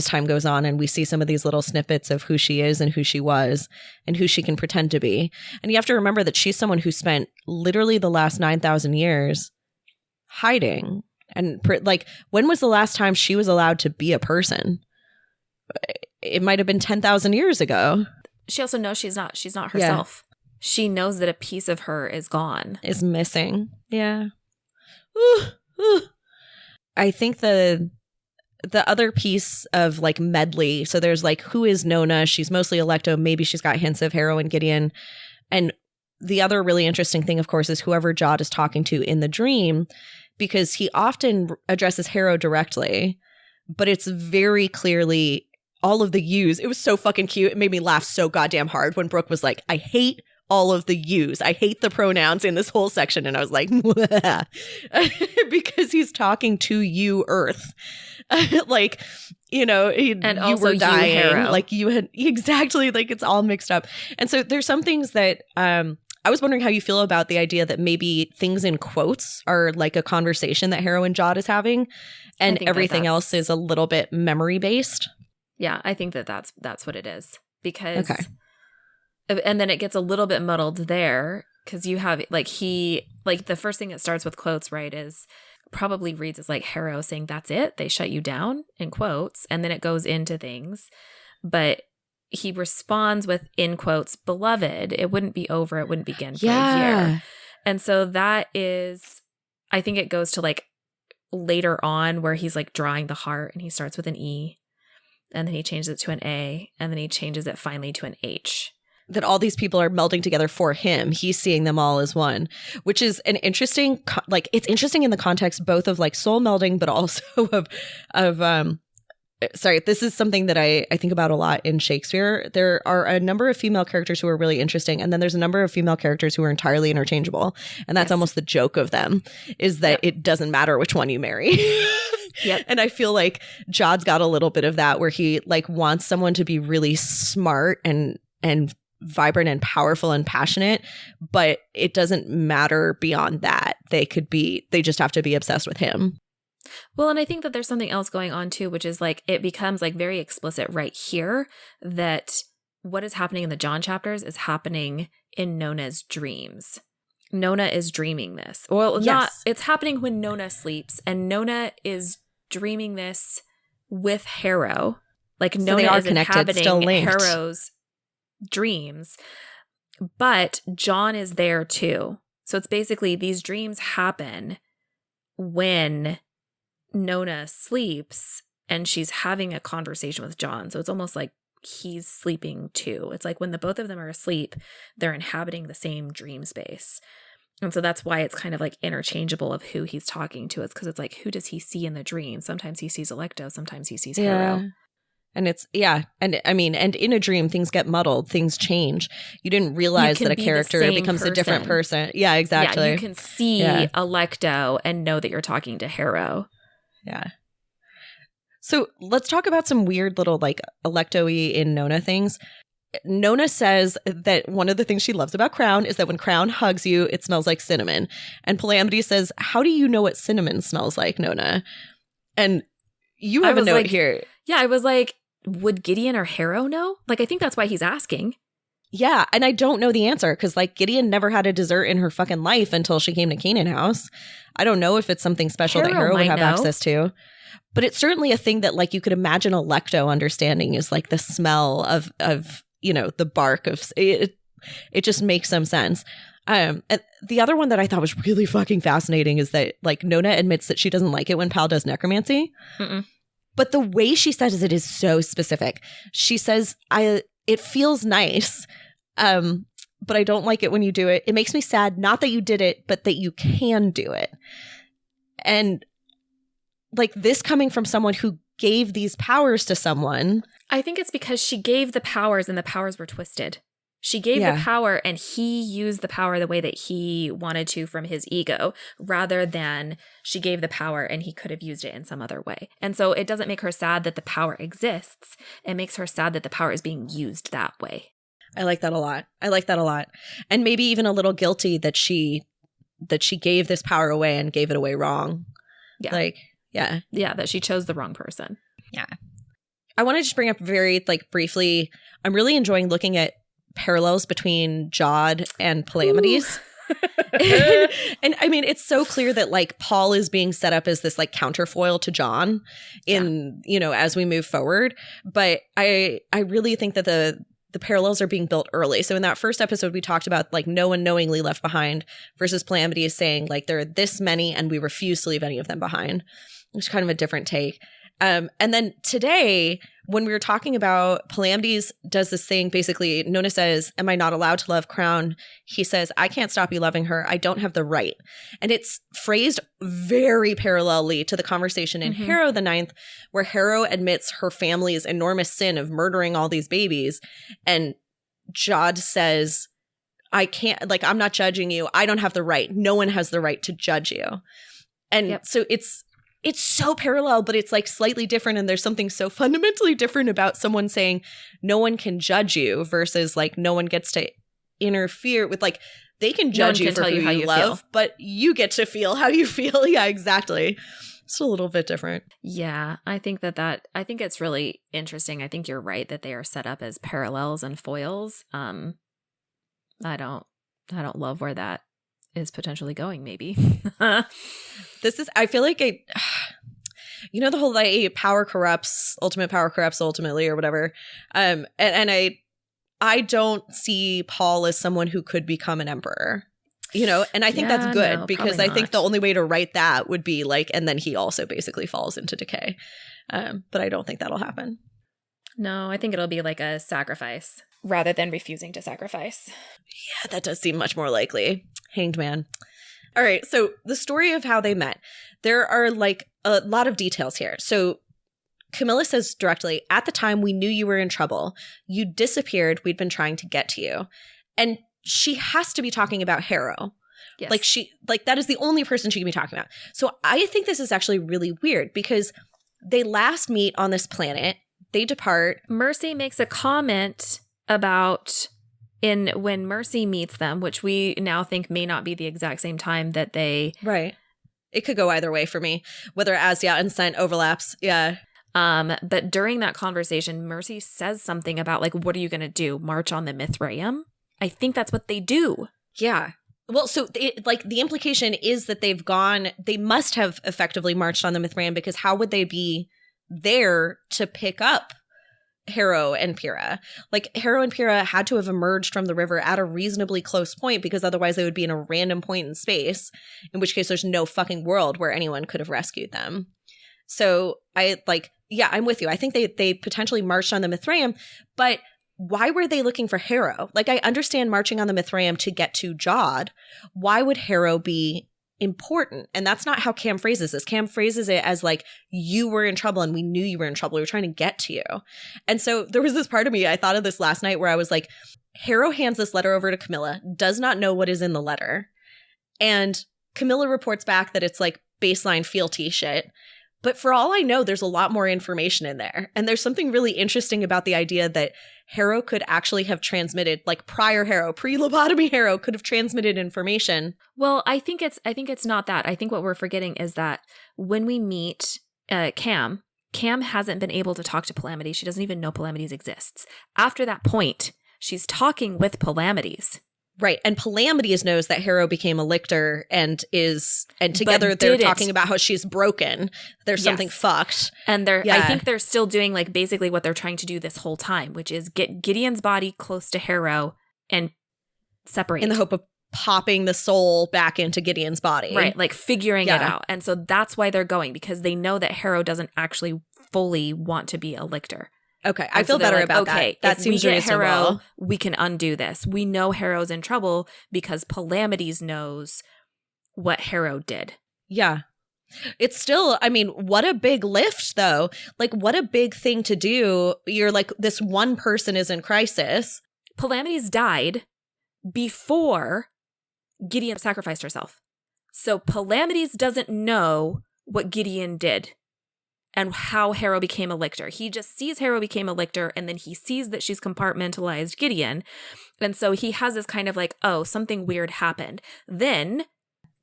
time goes on, and we see some of these little snippets of who she is and who she was and who she can pretend to be. And you have to remember that she's someone who spent literally the last 9,000 years hiding. And like, when was the last time she was allowed to be a person? It might have been 10,000 years ago. She also knows she's not herself. Yeah. She knows that a piece of her is gone. Is missing. Yeah. Ooh, ooh. I think the other piece of, like, medley, so there's, like, who is Nona? She's mostly Electo. Maybe she's got hints of Harrow and Gideon. And the other really interesting thing, of course, is whoever Jod is talking to in the dream, because he often addresses Harrow directly, but it's very clearly all of the yous. It was so fucking cute. It made me laugh so goddamn hard when Brooke was like, I hate all of the yous. I hate the pronouns in this whole section. And I was like, because he's talking to you, Earth. Like, you know, and you also were dying. You, Harrow. Like, you had, exactly, like, it's all mixed up. And so there's some things that I was wondering how you feel about the idea that maybe things in quotes are like a conversation that Harrow and Jod is having, and everything else is a little bit memory based. Yeah, I think that's what it is. Because, and then it gets a little bit muddled there because you have, like, the first thing that starts with quotes, right, is probably reads as, like, Harrow saying, that's it, they shut you down, in quotes, and then it goes into things. But he responds with, in quotes, beloved, it wouldn't be over, it wouldn't begin for a year. And so that is, I think it goes to, like, later on where he's, like, drawing the heart, and he starts with an E, and then he changes it to an A, and then he changes it finally to an H. That all these people are melding together for him. He's seeing them all as one, which is an interesting, like, it's interesting in the context both of, like, soul melding, but also of sorry, this is something that I think about a lot in Shakespeare. There are a number of female characters who are really interesting, and then there's a number of female characters who are entirely interchangeable. And that's almost the joke of them, is that it doesn't matter which one you marry. Yep. And I feel like Jod's got a little bit of that, where he, like, wants someone to be really smart and vibrant and powerful and passionate, but it doesn't matter beyond that. They just have to be obsessed with him. Well, and I think that there's something else going on too, which is like it becomes like very explicit right here that what is happening in the John chapters is happening in Nona's dreams. Nona is dreaming this. Well, Yes. it's happening when Nona sleeps, and Nona is dreaming this with Harrow. Like So Nona they are is connected, inhabiting still linked. Harrow's dreams, but John is there too. So it's basically these dreams happen when Nona sleeps and she's having a conversation with John. So it's almost like he's sleeping too. It's like when the both of them are asleep, they're inhabiting the same dream space. And so that's why it's kind of like interchangeable of who he's talking to. It's because it's like, who does he see in the dream? Sometimes he sees Alecto, sometimes he sees Harrow. And it's, and I mean, and in a dream, things get muddled, things change. You didn't realize You can that a be the character same becomes a different person. Yeah, exactly. Yeah, you can see Alecto and know that you're talking to Harrow. Yeah. So let's talk about some weird little like Alecto-y in Nona things. Nona says that one of the things she loves about Crown is that when Crown hugs you, it smells like cinnamon. And Palamity says, how do you know what cinnamon smells like, Nona? And you have a note here. Yeah, I was like, would Gideon or Harrow know? Like, I think that's why he's asking. Yeah, and I don't know the answer because like Gideon never had a dessert in her fucking life until she came to Canaan House. I don't know if it's something special that Harrow would have access to. But it's certainly a thing that like you could imagine Alecto understanding is like the smell of the bark of it. It just makes some sense. And the other one that I thought was really fucking fascinating is that like Nona admits that she doesn't like it when Pal does necromancy. Mm-mm. But the way she says it is so specific. She says, it feels nice, but I don't like it when you do it. It makes me sad, not that you did it, but that you can do it. And like this coming from someone who gave these powers to someone. I think it's because she gave the powers and the powers were twisted. She gave the power and he used the power the way that he wanted to from his ego, rather than she gave the power and he could have used it in some other way. And so it doesn't make her sad that the power exists. It makes her sad that the power is being used that way. I like that a lot. And maybe even a little guilty that she gave this power away and gave it away wrong. Yeah. Yeah, that she chose the wrong person. Yeah. I want to just bring up very like briefly, I'm really enjoying looking at parallels between Jod and Palamides. And I mean, it's so clear that like Paul is being set up as this like counterfoil to John in, as we move forward. But I really think that the parallels are being built early. So in that first episode, we talked about like no one knowingly left behind versus Palamides saying like there are this many and we refuse to leave any of them behind, which is kind of a different take. And then today, when we were talking about Palamides does this thing, basically, Nona says, am I not allowed to love Crown? He says, I can't stop you loving her. I don't have the right. And it's phrased very parallelly to the conversation in Harrow the Ninth, where Harrow admits her family's enormous sin of murdering all these babies. And Jod says, I can't, like, I'm not judging you. I don't have the right. No one has the right to judge you. And so it's so parallel, but it's like slightly different. And there's something so fundamentally different about someone saying no one can judge you versus like no one gets to interfere with like they can judge you for who you love, but you get to feel how you feel. Yeah, exactly. It's a little bit different. Yeah, I think I think it's really interesting. I think you're right that they are set up as parallels and foils. I don't love where that is potentially going, maybe. I feel like the whole like power corrupts, ultimate power corrupts ultimately or whatever. And I don't see Paul as someone who could become an emperor, and I think that's good because I think the only way to write that would be like, and then he also basically falls into decay. But I don't think that'll happen. No, I think it'll be like a sacrifice rather than refusing to sacrifice. Yeah, that does seem much more likely. Hanged man. All right, so the story of how they met. There are like a lot of details here. So Camilla says directly, at the time we knew you were in trouble. You disappeared. We'd been trying to get to you. And she has to be talking about Harrow. Yes. Like that is the only person she can be talking about. So I think this is actually really weird because they last meet on this planet. They depart. Mercy makes a comment about when Mercy meets them, which we now think may not be the exact same time that they Right. It could go either way for me, whether as and sent overlaps. Yeah. But during that conversation, Mercy says something about like, what are you going to do? March on the Mithraeum? I think that's what they do. Yeah. Well, so the implication is that they must have effectively marched on the Mithraeum, because how would they be there to pick up Harrow and Pyrrha? Like, Harrow and Pyrrha had to have emerged from the river at a reasonably close point, because otherwise they would be in a random point in space, in which case there's no fucking world where anyone could have rescued them. So I'm with you. I think they potentially marched on the Mithraeum, but why were they looking for Harrow? Like, I understand marching on the Mithraeum to get to Jod. Why would Harrow be important? And that's not how Cam phrases this. Cam phrases it as like, you were in trouble and we knew you were in trouble. We were trying to get to you. And so there was this part of me, I thought of this last night, where I was like, Harrow hands this letter over to Camilla, does not know what is in the letter. And Camilla reports back that it's like baseline fealty shit. But for all I know, there's a lot more information in there. And there's something really interesting about the idea that Harrow could actually have transmitted, like prior Harrow, pre-lobotomy Harrow could have transmitted information. Well, I think it's not that. I think what we're forgetting is that when we meet Cam hasn't been able to talk to Palamedes. She doesn't even know Palamedes exists. After that point, she's talking with Palamedes. Right. And Palamedes knows that Harrow became a lictor and together they're talking about how she's broken. There's something fucked. And I think they're still doing like basically what they're trying to do this whole time, which is get Gideon's body close to Harrow and separate. In the hope of popping the soul back into Gideon's body. Right. Like figuring it out. And so that's why they're going, because they know that Harrow doesn't actually fully want to be a lictor. Okay, I feel better about that. That seems reasonable. Harrow, we can undo this. We know Harrow's in trouble because Palamedes knows what Harrow did. Yeah. It's still, I mean, what a big lift, though. Like, what a big thing to do. You're like, this one person is in crisis. Palamedes died before Gideon sacrificed herself. So Palamedes doesn't know what Gideon did and how Harrow became a lictor. He just sees Harrow became a lictor, and then he sees that she's compartmentalized Gideon. And so he has this kind of like, oh, something weird happened. Then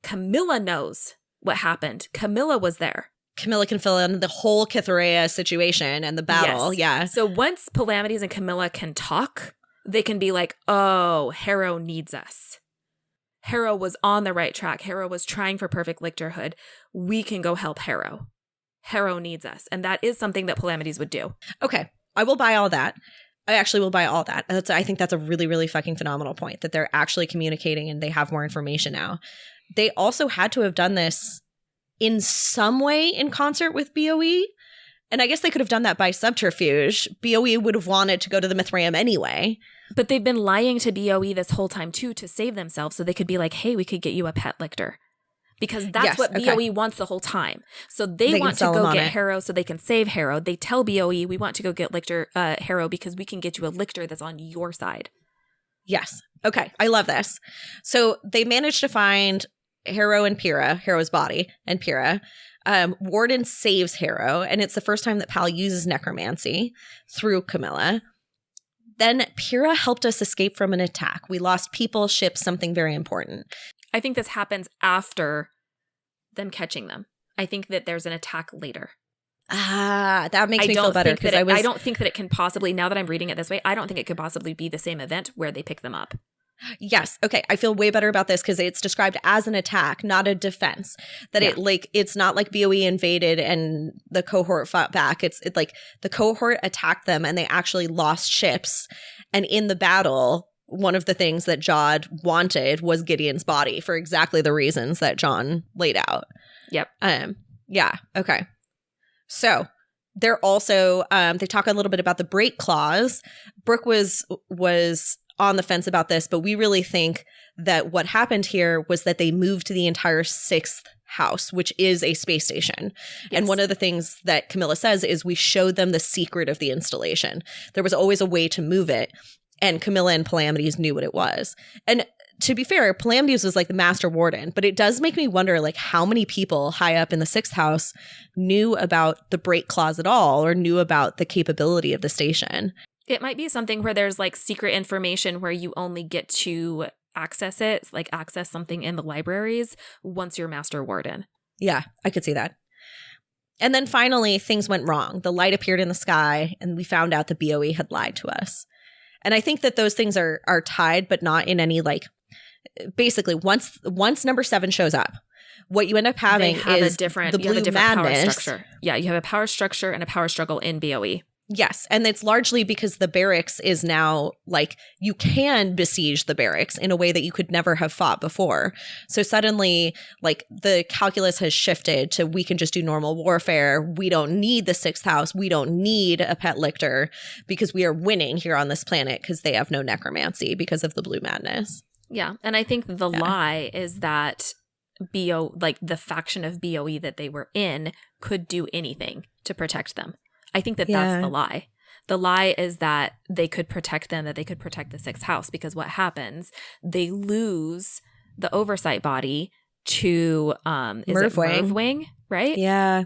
Camilla knows what happened. Camilla was there. Camilla can fill in the whole Cytherea situation and the battle. Yes. Yeah. So once Palamedes and Camilla can talk, they can be like, oh, Harrow needs us. Harrow was on the right track. Harrow was trying for perfect lictorhood. We can go help Harrow. Harrow needs us. And that is something that Palamedes would do. Okay. I will buy all that. I actually will buy all that. I think that's a really, really fucking phenomenal point, that they're actually communicating and they have more information now. They also had to have done this in some way in concert with BOE. And I guess they could have done that by subterfuge. BOE would have wanted to go to the Mithraeum anyway. But they've been lying to BOE this whole time too, to save themselves, so they could be like, hey, we could get you a pet lictor. Because that's what BOE wants the whole time. So they want to go get Harrow so they can save Harrow. They tell BOE, we want to go get Harrow because we can get you a lictor that's on your side. Yes. Okay. I love this. So they managed to find Harrow and Pyrrha, Harrow's body and Pyrrha. Warden saves Harrow, and it's the first time that Pal uses necromancy through Camilla. Then Pyrrha helped us escape from an attack. We lost people, ships, something very important. I think this happens after them catching them. I think that there's an attack later. That makes me feel better. I don't think that it can possibly, now that I'm reading it this way, I don't think it could possibly be the same event where they pick them up. Yes. Okay. I feel way better about this because it's described as an attack, not a defense. That it's not like BOE invaded and the cohort fought back. It's like the cohort attacked them and they actually lost ships. And in the battle, one of the things that Jod wanted was Gideon's body for exactly the reasons that John laid out. Yep. Yeah. Okay. So they're also they talk a little bit about the break clause. Brooke was on the fence about this, but we really think that what happened here was that they moved the entire sixth house, which is a space station. Yes. And one of the things that Camilla says is we showed them the secret of the installation. There was always a way to move it. And Camilla and Palamedes knew what it was. And to be fair, Palamedes was like the master warden, but it does make me wonder like how many people high up in the sixth house knew about the break clause at all or knew about the capability of the station. It might be something where there's like secret information where you only get to access it, like access something in the libraries once you're Master Warden. Yeah, I could see that. And then finally, things went wrong. The light appeared in the sky, and we found out the BOE had lied to us. And I think that those things are tied, but not in any like. Basically, once number 7 shows up, what you end up having is the blue madness. Power structure. Yeah, you have a power structure and a power struggle in BOE. Yes, and it's largely because the barracks is now like you can besiege the barracks in a way that you could never have fought before. So suddenly, like the calculus has shifted to we can just do normal warfare. We don't need the 6th house. We don't need a pet lictor because we are winning here on this planet because they have no necromancy because of the blue madness. Yeah, and I think the lie is that the faction of BOE that they were in could do anything to protect them. I think that that's the lie. The lie is that they could protect them, that they could protect the 6th house, because what happens, they lose the oversight body to Merv Wing, right? Yeah.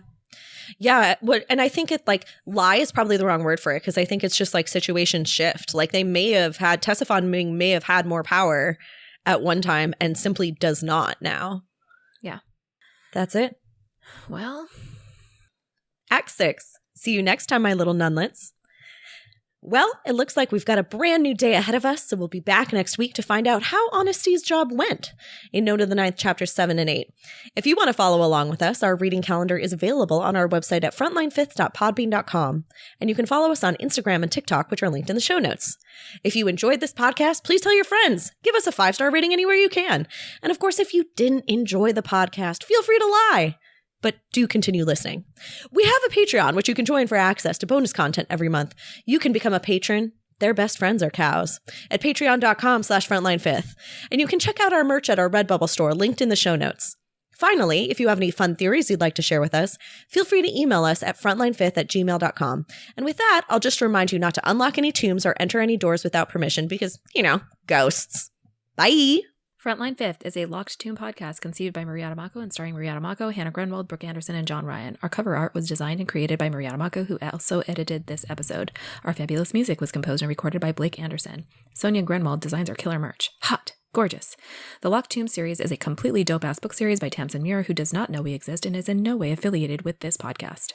Yeah. And I think it like lie is probably the wrong word for it because I think it's just like situation shift. Like they may have had Tessifon may have had more power at one time and simply does not now. Yeah. That's it. Well. Act 6. See you next time, my little nunlets. Well, it looks like we've got a brand new day ahead of us, so we'll be back next week to find out how Honesty's job went in Nona the 9th, chapters 7 and 8. If you want to follow along with us, our reading calendar is available on our website at frontline5th.podbean.com, and you can follow us on Instagram and TikTok, which are linked in the show notes. If you enjoyed this podcast, please tell your friends. Give us a 5-star rating anywhere you can. And of course, if you didn't enjoy the podcast, feel free to lie. But do continue listening. We have a Patreon, which you can join for access to bonus content every month. You can become a patron. Their best friends are cows at patreon.com/frontline5th. And you can check out our merch at our Redbubble store, linked in the show notes. Finally, if you have any fun theories you'd like to share with us, feel free to email us at frontline5th@gmail.com. And with that, I'll just remind you not to unlock any tombs or enter any doors without permission because, ghosts. Bye. Frontline 5th is a Locked Tomb podcast conceived by Maria Mako and starring Maria Mako, Hannah Grenwald, Brooke Anderson, and John Ryan. Our cover art was designed and created by Maria Mako, who also edited this episode. Our fabulous music was composed and recorded by Blake Anderson. Sonia Grenwald designs our killer merch. Hot. Gorgeous. The Locked Tomb series is a completely dope-ass book series by Tamsin Muir, who does not know we exist and is in no way affiliated with this podcast.